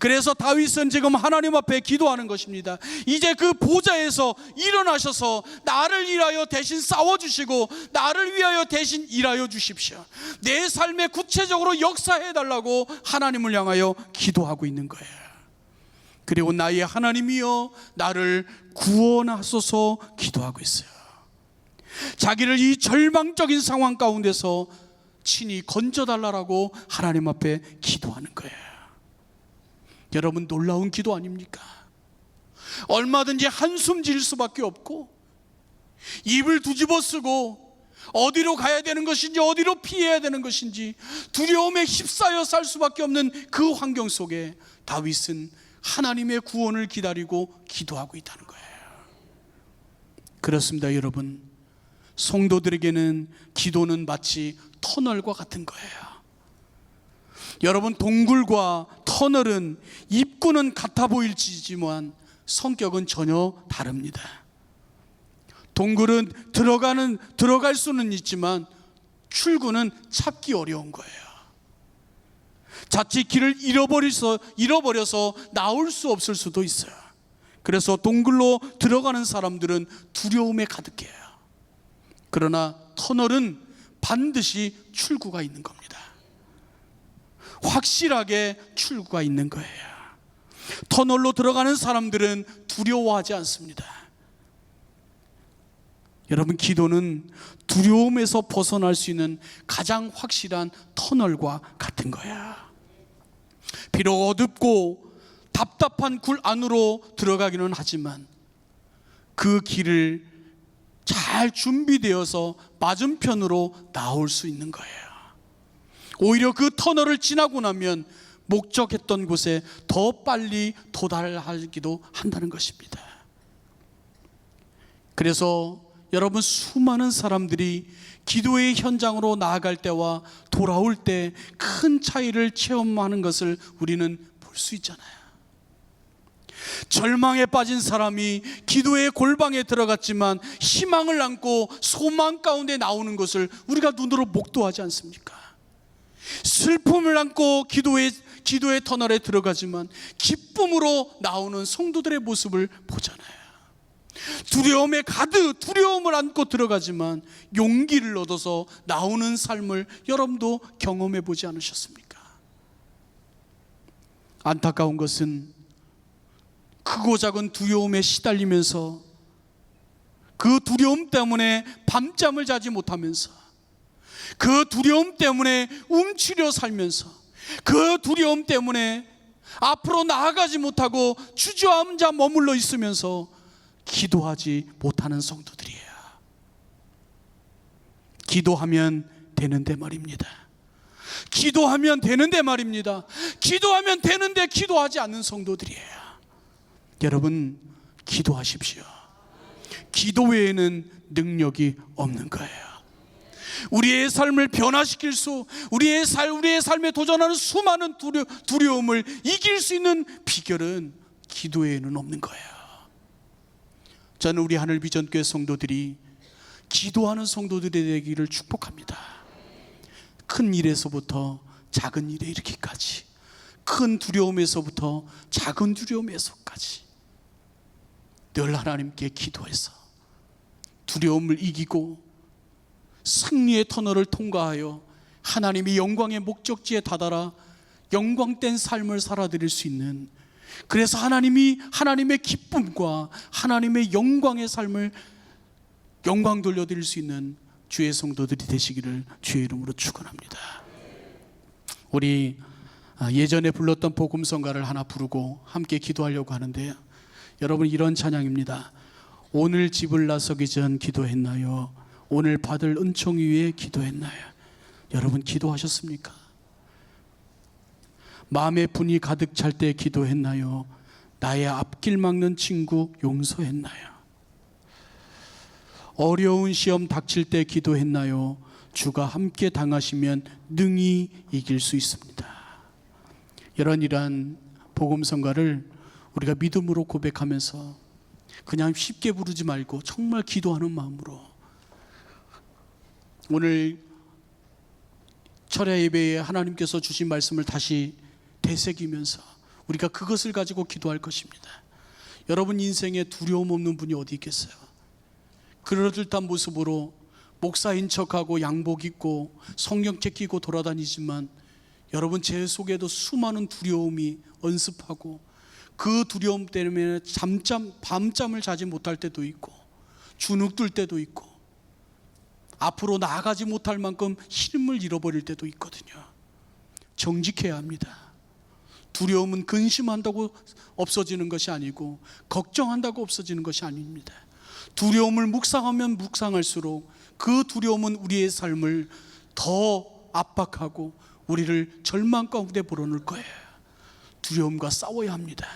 그래서 다윗은 지금 하나님 앞에 기도하는 것입니다. 이제 그 보좌에서 일어나셔서 나를 위하여 대신 싸워주시고 나를 위하여 대신 일하여 주십시오. 내 삶에 구체적으로 역사해달라고 하나님을 향하여 기도하고 있는 거예요. 그리고 나의 하나님이여, 나를 구원하소서 기도하고 있어요. 자기를 이 절망적인 상황 가운데서 친히 건져달라고 하나님 앞에 기도하는 거예요. 여러분, 놀라운 기도 아닙니까? 얼마든지 한숨 지을 수밖에 없고 입을 뒤집어 쓰고 어디로 가야 되는 것인지 어디로 피해야 되는 것인지 두려움에 휩싸여 살 수밖에 없는 그 환경 속에 다윗은 하나님의 구원을 기다리고 기도하고 있다는 거예요. 그렇습니다. 여러분, 성도들에게는 기도는 마치 터널과 같은 거예요. 여러분, 동굴과 터널은 입구는 같아 보일지만 성격은 전혀 다릅니다. 동굴은 들어갈 수는 있지만 출구는 찾기 어려운 거예요. 자칫 길을 잃어버려서 나올 수 없을 수도 있어요. 그래서 동굴로 들어가는 사람들은 두려움에 가득해요. 그러나 터널은 반드시 출구가 있는 겁니다. 확실하게 출구가 있는 거예요. 터널로 들어가는 사람들은 두려워하지 않습니다. 여러분, 기도는 두려움에서 벗어날 수 있는 가장 확실한 터널과 같은 거야. 비록 어둡고 답답한 굴 안으로 들어가기는 하지만 그 길을 잘 준비되어서 맞은편으로 나올 수 있는 거예요. 오히려 그 터널을 지나고 나면 목적했던 곳에 더 빨리 도달하기도 한다는 것입니다. 그래서 여러분, 수많은 사람들이 기도의 현장으로 나아갈 때와 돌아올 때 큰 차이를 체험하는 것을 우리는 볼 수 있잖아요. 절망에 빠진 사람이 기도의 골방에 들어갔지만 희망을 안고 소망 가운데 나오는 것을 우리가 눈으로 목도하지 않습니까? 슬픔을 안고 기도의 터널에 들어가지만 기쁨으로 나오는 성도들의 모습을 보잖아요. 두려움에 가득 두려움을 안고 들어가지만 용기를 얻어서 나오는 삶을 여러분도 경험해 보지 않으셨습니까? 안타까운 것은 크고 작은 두려움에 시달리면서 그 두려움 때문에 밤잠을 자지 못하면서 그 두려움 때문에 움츠려 살면서 그 두려움 때문에 앞으로 나아가지 못하고 주저앉아 머물러 있으면서 기도하지 못하는 성도들이에요. 기도하면 되는데 말입니다. 기도하면 되는데 말입니다. 기도하면 되는데 기도하지 않는 성도들이에요. 여러분, 기도하십시오. 기도 외에는 능력이 없는 거예요. 우리의 삶을 변화시킬 우리의 삶에 도전하는 수많은 두려움을 이길 수 있는 비결은 기도 외에는 없는 거예요. 저는 우리 하늘비전교회 성도들이 기도하는 성도들이 되기를 축복합니다. 큰 일에서부터 작은 일에 이르기까지, 큰 두려움에서부터 작은 두려움에서까지 늘 하나님께 기도해서 두려움을 이기고 승리의 터널을 통과하여 하나님의 영광의 목적지에 다다라 영광된 삶을 살아드릴 수 있는, 그래서 하나님의 기쁨과 하나님의 영광의 삶을 영광 돌려드릴 수 있는 주의 성도들이 되시기를 주의 이름으로 축원합니다. 우리 예전에 불렀던 복음성가를 하나 부르고 함께 기도하려고 하는데요. 여러분, 이런 찬양입니다. 오늘 집을 나서기 전 기도했나요? 오늘 받을 은총 위에 기도했나요? 여러분, 기도하셨습니까? 마음의 분이 가득 찰 때 기도했나요? 나의 앞길 막는 친구 용서했나요? 어려운 시험 닥칠 때 기도했나요? 주가 함께 당하시면 능히 이길 수 있습니다. 이러한 복음성가를 우리가 믿음으로 고백하면서 그냥 쉽게 부르지 말고 정말 기도하는 마음으로 오늘 철야 예배에 하나님께서 주신 말씀을 다시 되새기면서 우리가 그것을 가지고 기도할 것입니다. 여러분 인생에 두려움 없는 분이 어디 있겠어요? 그럴듯한 모습으로 목사인 척하고 양복 입고 성경책 끼고 돌아다니지만 여러분, 제 속에도 수많은 두려움이 언습하고 그 두려움 때문에 밤잠을 자지 못할 때도 있고 주눅들 때도 있고 앞으로 나아가지 못할 만큼 힘을 잃어버릴 때도 있거든요. 정직해야 합니다. 두려움은 근심한다고 없어지는 것이 아니고 걱정한다고 없어지는 것이 아닙니다. 두려움을 묵상하면 묵상할수록 그 두려움은 우리의 삶을 더 압박하고 우리를 절망 가운데 몰아넣을 거예요. 두려움과 싸워야 합니다.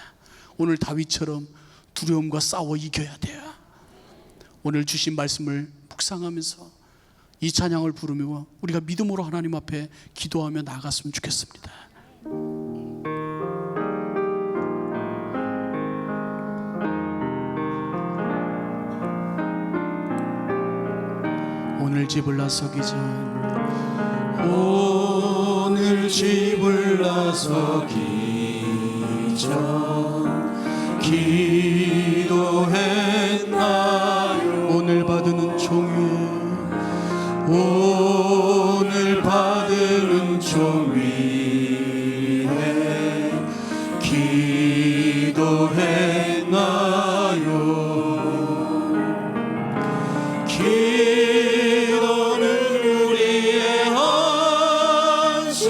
오늘 다윗처럼 두려움과 싸워 이겨야 돼요. 오늘 주신 말씀을 묵상하면서 이 찬양을 부르며 우리가 믿음으로 하나님 앞에 기도하며 나아갔으면 좋겠습니다. 오늘 집을 나서기 전 오늘 집을 나서기 전 기도했나요? 오늘 받은 은총 위에 오늘 받은 은총 위에 기도했나요? 기도는 우리의 헌신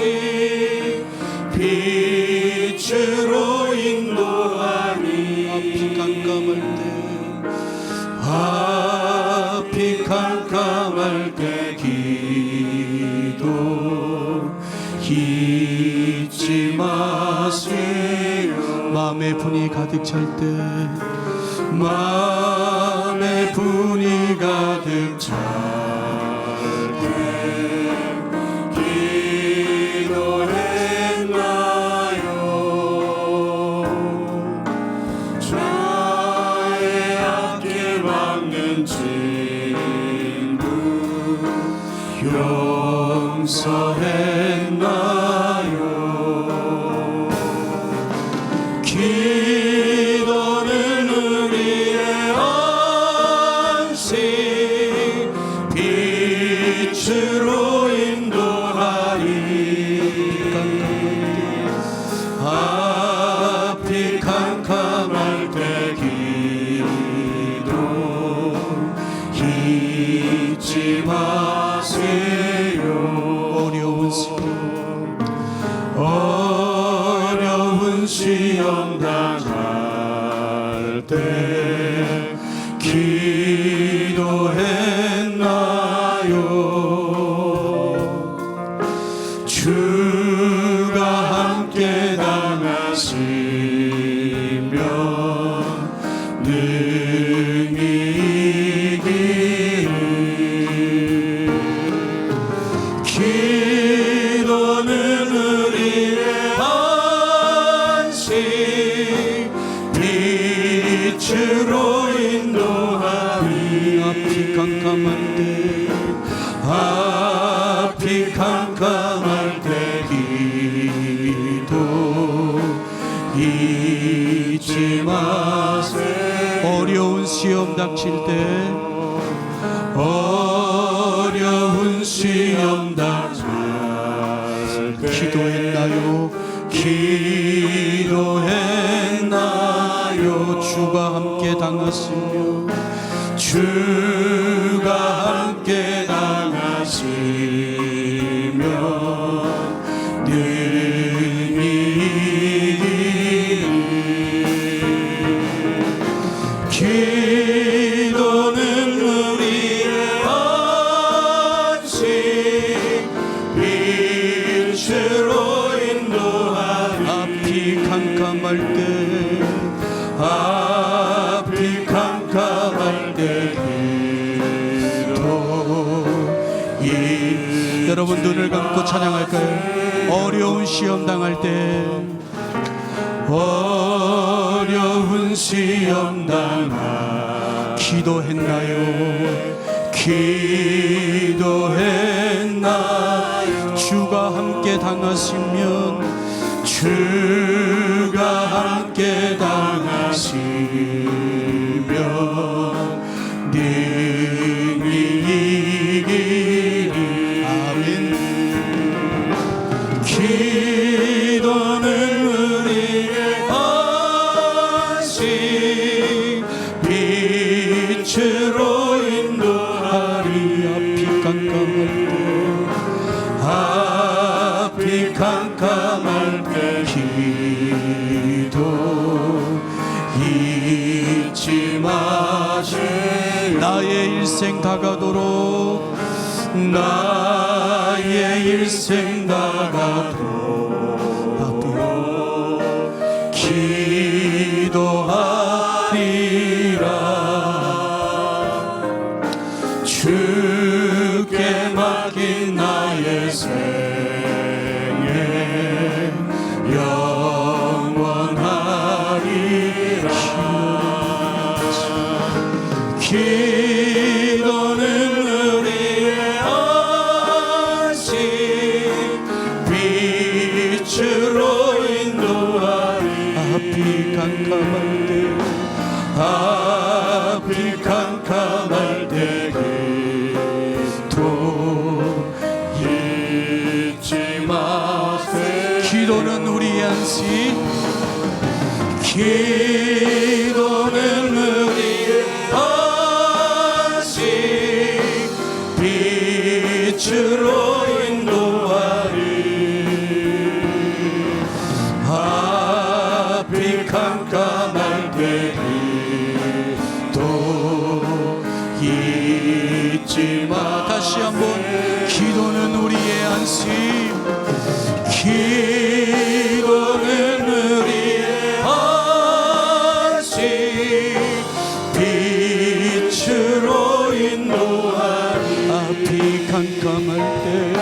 빛으로 인도하니 앞이 깜깜할 때 앞이 깜깜할 때 기도 잊지 마세요. 마음의 분이 가득 찰 때 마음의 분이 가득 찰 때 기도했나요? 나의 앞길 막는 친구 용서했나요? 기도는 우리의 헌신 빛으로 인도하리 앞이 캄캄할 때 기도 잊지 마세요. 어려운 시험 당할 때 기도했나요? 주가 함께 당하시면 능히 이기리. 기도는 우리의 헌신 빛으로 인도하니 앞이 깜깜할 때 앞이 캄캄할 때 기도 잊지 마세요. 어려운 시험 닥칠 때 어려운 시험 당할 때 기도했나요? 기도했나요? 주가 함께 당하시며 주가 함께 당하시면 능히 이기리. 기도는 우리의 헌신 빛으로 인도하리. 앞이 캄캄할 때 앞이 캄캄할 때 기도 여러분 눈을 감고 찬양할까요? 어려운 시험 당할 때 어려운 시험 당할 기도했나요? 기도했나요? 주가 함께 당하시면 주가 함께 당하시면 능히 이기리. 아멘. 기도는 우리의 헌신 빛으로 인도하리. 앞이 깜깜할 때 앞이 캄캄할 때 기도 잊지 마세요. 나의 일생 다가도록 나의 일생 다가도록 기도하리라. 주께 맡긴 나의 생애 영원하리라. 기도는 우리의 헌신 빛으로 인도하리. 앞이 깜깜할 때 앞이 캄캄할 때 기도 안식 기도는 우리의 안식 빛으로 인도하리 앞이 깜깜할 때도 잊지 마. 다시 한번 기도는 우리의 안식 기도는 우리의 안식 빛으로 인도하리 앞이 깜깜할 때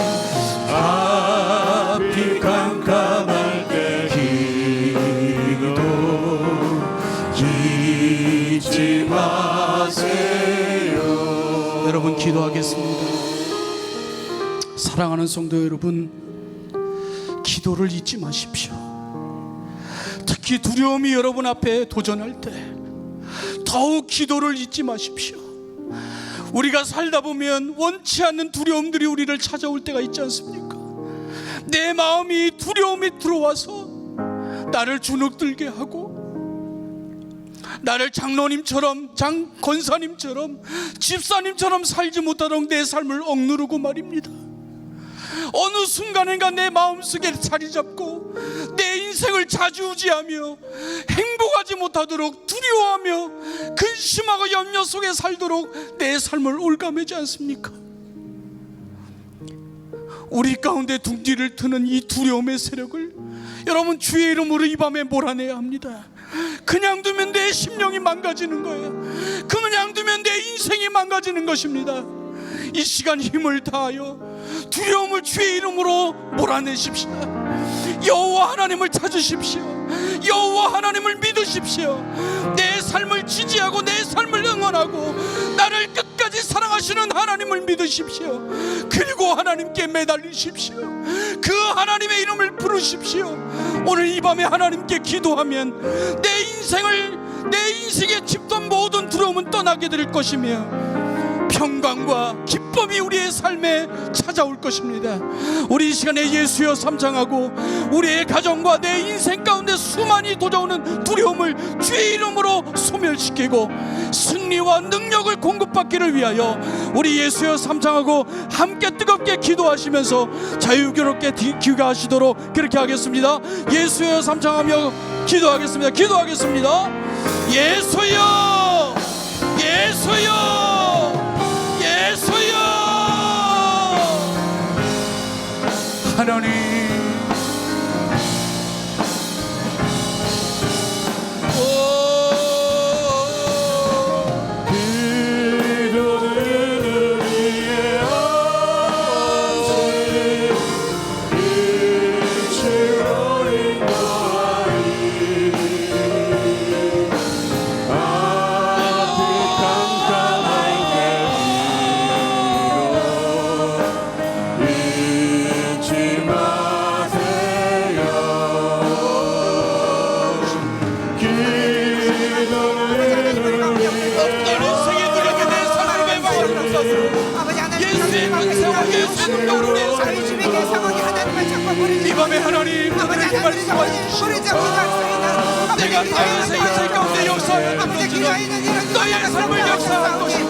앞이 깜깜할 때 기도 잊지 마세요. 여러분 기도하겠습니다. 사랑하는 성도 여러분, 기도를 잊지 마십시오. 특히 두려움이 여러분 앞에 도전할 때 더욱 기도를 잊지 마십시오. 우리가 살다 보면 원치 않는 두려움들이 우리를 찾아올 때가 있지 않습니까? 내 마음이 두려움이 들어와서 나를 주눅들게 하고 나를 장로님처럼 권사님처럼 집사님처럼 살지 못하도록 내 삶을 억누르고 말입니다. 어느 순간인가 내 마음속에 자리 잡고 내 인생을 좌지우지하며 행복하지 못하도록 두려워하며 근심하고 염려 속에 살도록 내 삶을 올가매지 않습니까? 우리 가운데 둥지를 트는 이 두려움의 세력을 여러분 주의 이름으로 이 밤에 몰아내야 합니다. 그냥 두면 내 심령이 망가지는 거예요. 그냥 두면 내 인생이 망가지는 것입니다. 이 시간 힘을 다하여 두려움을 주의 이름으로 몰아내십시오. 여호와 하나님을 찾으십시오. 여호와 하나님을 믿으십시오. 내 삶을 지지하고 내 삶을 응원하고 나를 끝까지 사랑하시는 하나님을 믿으십시오. 그리고 하나님께 매달리십시오. 그 하나님의 이름을 부르십시오. 오늘 이 밤에 하나님께 기도하면 내 인생에 짚던 모든 두려움은 떠나게 될 것이며 평강과 기쁨이 우리의 삶에 찾아올 것입니다. 우리 이 시간에 예수여 삼창하고 우리의 가정과 내 인생 가운데 수많이 도져오는 두려움을 주의 이름으로 소멸시키고 승리와 능력을 공급받기를 위하여 우리 예수여 삼창하고 함께 뜨겁게 기도하시면서 자유롭게 귀가하시도록 그렇게 하겠습니다. 예수여 삼창하며 기도하겠습니다. 기도하겠습니다. 예수여, 예수여, 예수여. 하나님, 기도는 우리의 안식 빛으로 인도하리 앞이 깜깜할 때도 잊지 마세요. 어떤 인생의 두려움이 내 삶을 매방하는 예수의 권세와 예수의 능력으로 내 삶을 이 밤에 하나님 그들에게 말씀하여 주시옵소서. 내가 너의 인생 가운데 역사하여 주시옵소서. 너의 삶을 역사할 것이며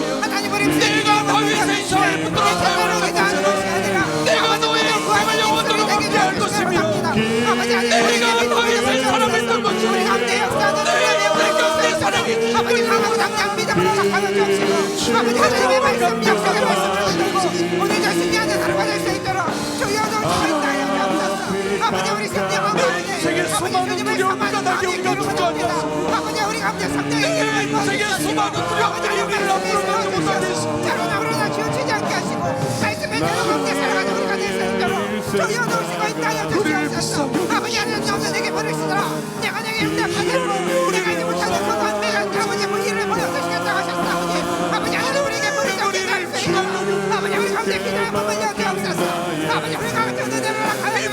내가 다윗의 이삭을 붙들어 사용할 것처럼 내가 너의 영광을 영원토록 함께할 것이며 내가 다윗을 사랑했던 것처럼 너의 인생 가운데 사랑이 아버지 강하고 당장 믿음으로 나타나 주옵시고 아버지 하나님의 말씀 약속의 말씀을 붙들고 오늘 저 승리하는 하루가 될 수 있도록 주여도 주인다여 주옵소서. 아버지 우리 승리하고 인생의 수많은 두려움과 낙이 우리가 주저하지 않습니다. 아버지 우리 가운데 성령의 내 인생의 수많은 두려움들이 우리를 앞서가지 못하게 했습니다. 자로나 우러나 치우치지 않게 하시고 말씀의 대로 가운데 살아가는 우리가 될 수 있도록 주여도 오시고 있다여 주옵소서. 아버지 하나님 너희에게 버리시더라 내가 내게 응답하겠고 내가 이제 못하는 선한 매간 아버지 무기를 버려주시겠다고 하셨다. 아버지 하나님 우리에게 버리지 않게 할 수 있도록 아버지 우리 가운데 기도의 몸을 여주옵소서. 아버지 우리 가운데 은혜를 하여주시고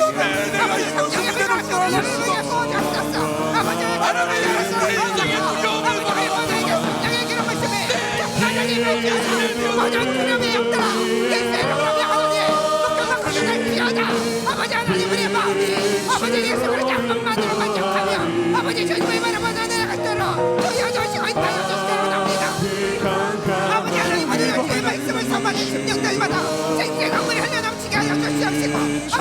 아버지 성령의 변화하시고 우리에게 부어주옵소서. 아버지 하나님의 인생의 두려움을 버리고 성령의 기름을 쓰며 적당하게 일어나시고 모든 두려움의 영들아 예수의 이름으로 하오니 걱정만 거듭날 피하다. 아버지 하나님 우리의 마음이 아버지 예수를 한 번만으로 만져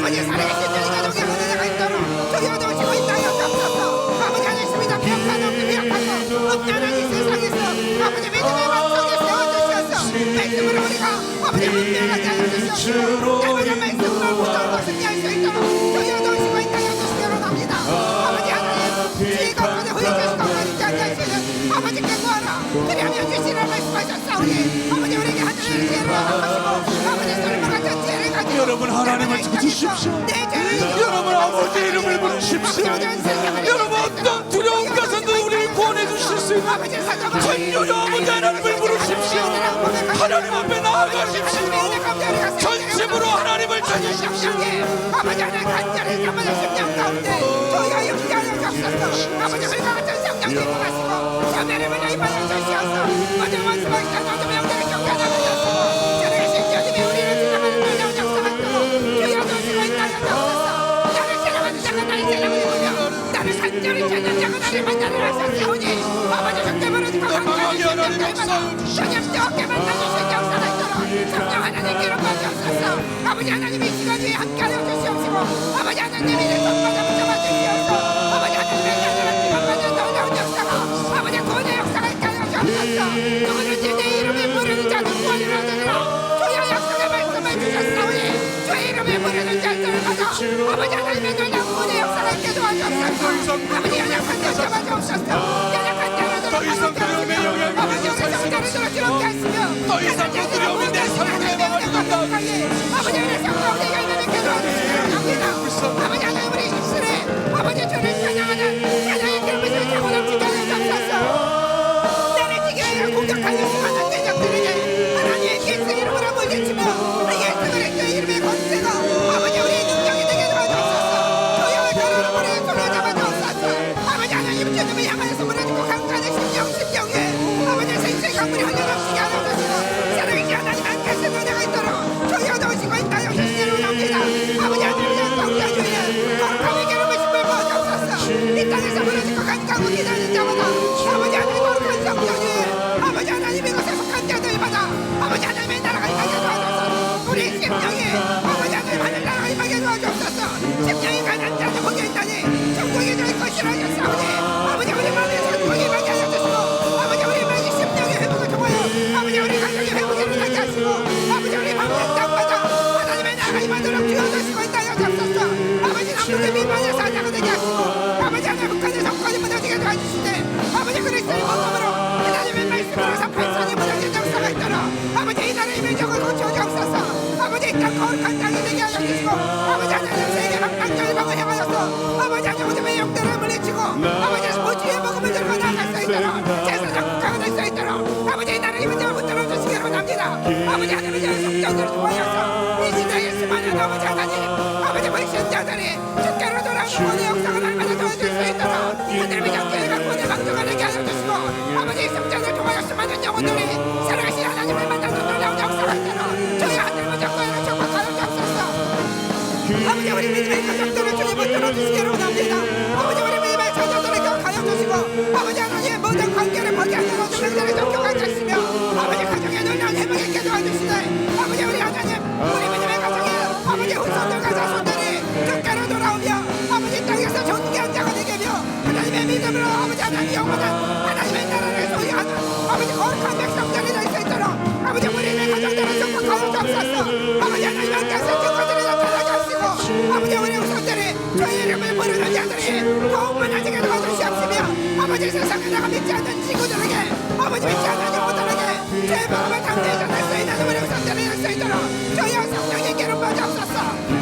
아버지 살아계신 주님 가족의 은혜가 있도록 저희 어두우시고 있다여 주옵소서. 아버지 하나님입니다. 비약하고 비약하고 음란한 이 세상에서 아버지 믿음의 완성에 세워주셔서 말씀으로 우리가 아버지 분명하게 하여 주시옵소서. 날마다 말씀으로 붙들고 승리할 수 있도록 저희 어두우시고 있다여 주시기로 합니다. 아버지 하나님 지혜가 후에 주시고 가리지 않으시는 아버지께 구하라. 그리하면 주시라 말씀하셨사오니 아버지 우리에게 하늘의 지혜를 허락하시고 아버지 설마 같은 지혜를 가지고 여러분 하나님을 찾으십시오. 여러분 아버지 이름을 부르십시오. 여러분 어떤 두려움 가서도 우리를 구원해 주실 수 있는 전율의 아버지 하나님을 부르십시오. 하나님 앞에 나아가십시오. 전심으로 하나님을 찾으십시오. 아버지 하나님 간절히 잠만의 심령 가운데 저희가 용기하여 잡소서. 아버지 불과 같은 성령 기뻐하시고 자매를 입하여 주시옵소서. 먼저 말씀하시던 어둠의 영들을 경계하여 주시옵소서. 저를 신주님이 우리를 지나가는 놀라운 역사가 있도록 주여 도시고 있다여 주옵소서. 나를 지나가는 자가 나를 지나가는 이며 나를 간절히 찾는 자가 나를 만나는 하셨사오니 아버지 적게 벌어지고 강하게 하는 날마다 저녁때 어깨 만나주신 역사가 있도록 성령 하나님께로 받으옵소서. 아버지 하나님 이 시간 위에 함께하여 주시옵시고 아버지 하나님 이를 손바닥 붙잡아 주시옵소서. 아버지 하나님의 나라를 기억하는 놀라운 역사가 아버지 구원의 역사가 있게 하여 주옵소서. 누구든지 내 이름에 부르는 자는 구원을 얻으리라. 주여 약속의 말씀을 주셨사오니 주의 이름에 부르는 자들을 받아 아버지 하나님의 놀라운 구원의 역사가 있게 도와주옵소서. 아버지 연약한 자 잡아주옵소서. 연약한 자를 더 이상 두려움의 영향이 아버지 우리 성자를 들어주옵게 하시며 더 이상 그 두려움이 내 삶에 망하지 못하게 아버지 우리 성가운데 열매를 켜주옵시기를 합니다. 아버지 하나님 우리 입술에 아버지 주를 찬양하는 찬양의 기름을 타고 넘치게 하여 주옵소서. 나를 지게 하여 공격하는 수많은 대적들에게 하나님의 예수 이름으로 물리치며 예수 그리스도의 이름의 권세가 아버지 우리의 능력이 되게 도와주옵소서. 주여 가로로 우리의 손을 잡아주옵소서. 아버지 하나님 주님을 향하여서 무너지고 강간의 심령에 아버지 생수의 강물이 흘러넘치게 하여 주시고 사랑이지 하나님 함께하신 은혜가 있도록 주여 도우시고 있다여 주시기를 합니다. 아버지 하나님의 성자주의 거룩함의 기름을 심을 부어주옵소서. 이 땅에서 무너지고 간가고 기다리는 자마다 아버지 하나님 거룩한 성자주의 아버지 하나님 이곳에 속한 자들마다 아버지 하나님의 나라가 임하게 도와주옵소서. 우리 심령이 아버지 하나님 하늘나라가 임하게 도와주옵소서. 심령이 가난 자는 복이 있다니 천국이 저희 것이라 하셨사오니 아버지 우리 마음에 천국이 임하게 하여 주시고 아버지 우리 마음의 심령의 회복을 통하여 아버지 우리 가정의 회복을 일어나게 하시고 아버지 우리 마음의 땅마다 하나님의 나라가 임하도록 주어주시고 있다여 잡소서. 아버지 남북의 민만의 사자가 되게 하시고 아버지 하나님 북한의 성권이 무너지게 도와주시되 아버지 그리스도의 원함으로 하나님의 말씀으로 삼팔선이 무너진 역사가 있도록 아버지 이 나라의 민족을 고쳐주옵소서. 아버지 이 땅 거룩한 땅이 되게 하여 주시고 아버지 하나님 세계 각각 열방을 향하여서 아버지 하나님 우리의 영들을 물리치고 아버지 무지의 복음을 들고 나아갈 수 있도록 제사장 국가가 될 수 있도록 아버지 이 나라의 민족을 붙들어 주시기로 합니다. 아버지 하나님의 성전을 통하여서 이 시대의 수많은 아버지 하나님 아버지 불신자들이 주께로 돌아오는 구원의 역사가 날마다 도와줄 수 있도록 하나님의 영계가 구원의 방주가 되게 하여 주시고 아버지 이 성전을 통하여 수많은 영혼들이 살아계신 하나님을 만나는 놀라운 역사가 있도록 저희 하늘의 정권을 축복하여 주옵소서. 아버지 우리 믿음의 가족들을 주님 붙들어 주시기로 합니다. 아버지 우리 믿음의 자녀들을 격하여 주시고 아버지 하나님의 모든 관계를 파괴하는 모든 명들을 정격하여 주시며 아버지 가정의 놀라운 회복을 있게 도와주시네. 아버지 우리 하나님 우리 믿음의 가정에 아버지 후손들과 자손들이 주께로 돌아오며 아버지 땅에서 존귀한 자가 되게 하며 하나님의 믿음으로 아버지 하나님 영원한 하나님의 나라를 소유하는 아버지 거룩한 백성들이 될 수 있도록 아버지 우리 믿음의 가정들을 축복하여 주옵소서. 아버지 하나님 함께하신 증거들이 나타나게 하시고 아버지 우리 후손들이 주의 이름을 부르는 자들이 더욱 많아지게 도와주시옵시며 아버지 세상에 내가 믿지 않는 친구들에게 아버지 믿지 않는 영혼들에게 죄의 마음을 담대해서 낼 수 있는 우리 후손들이 될 수 있도록 주여 성령의 기름 부어주옵소서.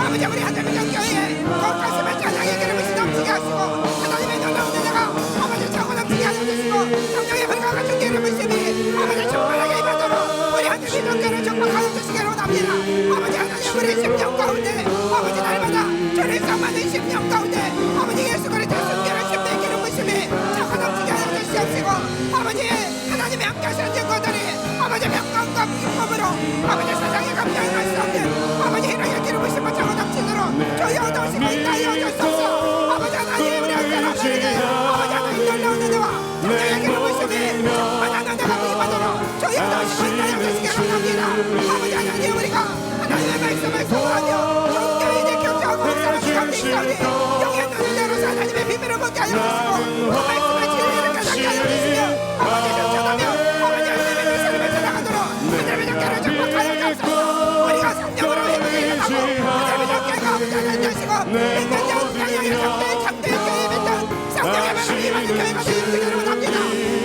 아버지 우리 하나님의 교회에 거룩하심을 찬양의 기름을 넘치게 하시고 하나님의 놀라운 은혜가 아버지 차고 넘치게 하여 주시고 성령의 불과 같은 기름을 심히 아버지 충만하게 임하도록 우리 하나님의 교회를 축복하여 주시기로 합니다. 아버지 하나님 우리 심령 가운데 아버지 날마다 주를 삼하는 심령 가운데 아버지 예수 그리스도의 순결한 심령의 기름을 심히 차고 넘치게 하여 주시옵시고 아버지 하나님의 함께하시는 증거들이 아버지 평강과 기쁨으로 아버지 세상에 감당할 수 없는 아버지 희락의 기름을 심어 차고 넘치도록 저희 얻어오시고 있다 하여 주옵소서. 아버지 하나님 우리 있사오니 영의 눈을 열어서 하나님의 비밀을 보게 하여 주시고 그 말씀을 진리를 깨닫게 하여 주시며 아버지 정전하며 아버지 하나님의 말씀을 전하도록 하나님의 정결을 정복하여 주옵소서. 우리가 성령으로 회복을 일어나고 하나님의 정결과 아버지 하나님 되시고 백년전 양양의 참된 교회에 맺던 성령의 말을 임하는 교회가 되기를 원합니다.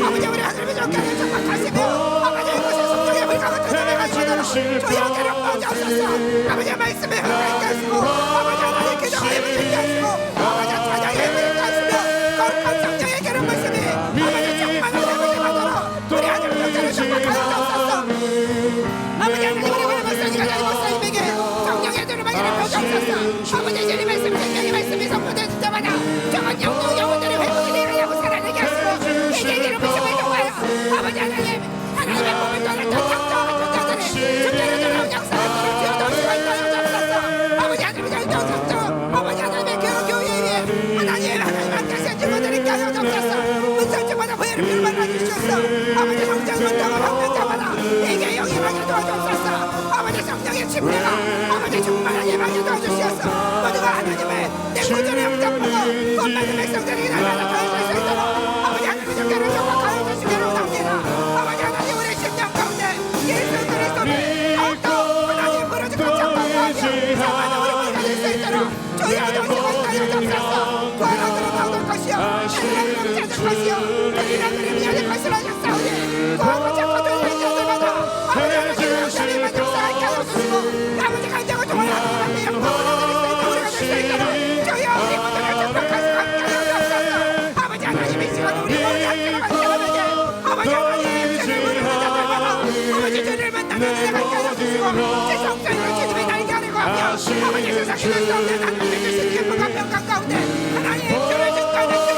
아버지 우리 하나님의 정결을 정복하시며 아버지 이곳에 성령의 불과 같은 은혜가 있도록 주여 괴롭게 하옵소서. 아버지 말씀에 흘러있게 하시고 아버지 하나님 기도가 힘을 있게 하시고 아버지 찬양의 힘을 있게 하시며 거룩한 성령의 괴롭 말씀이 아버지 충만한 삶을 하도록 우리 하나님의 정결을 정복하여 주옵소서. 아버지 하나님 우리 목사님과 나의 목사님에게 성령의 두루마기를 펴주옵소서. 아버지 주님 말씀 성령의 말씀이 선포될 때마다 저건 영혼들의 회복이 되어야고 살아나게 하시고 이제 괴롭 말씀을 통하여 아버지 하나님의 몸을 떠났던 창조한 존재들이 주께로 돌아온 역사를 띄워놓으시고 있다여 주옵소서. 아버지 하나님의 정정 아버지 하나님의 교회 위에 하나님 함께하신 증거들이 있게 하여 주옵소서. 문설주마다 부여를 빌만나 주시옵소서. 아버지 성장 문장을 확는 자마다 이게 영임하게 도와주옵소서. 아버지 성령의 침례가 아버지 충만하게 임하게 도와주시옵소서. 모두가 하나님의 내 구절에 영접하고 권받는 백성들에게 나라가 더해질 수 있도록 아버지 하나님의 정결을 정확하여 주시기를 원합니다. 아버지 하나님 우리 심령 가운데 예수 그리스도를 더욱더 하나님 부르짖고 찬송하며 자만한 우리 모두가 될 수 있도록 주여 도우시고 있다여 주옵소서. 구하라 들어가오는 것이요 하늘을 찾을 것이요 우리라 그림이 아닐 것이라 하셨사오니 구하고 찾고 들리는 자들마다 아버지 하나님 역사를 만들 수 있게 하여 주시고 아버지 간장을 통하여 하나님의 영광을 드릴 수 있는 우리가 될 수 있도록 주여 우리 모두를 축복하시고 함께하여 주옵소서. 아버지 하나님 이 시간 우리 모두 함께로 간 사람에게 아버지 하나님 주를 부르는 자들마다 아버지 주를 만나는 은혜가 있게 하여 주시고 제 성전으로 주님이 날게 하려고 하며 아버지 세상에 수 없는 하나님의 주신 기쁨과 평강 가운데 하나님 주를 짓고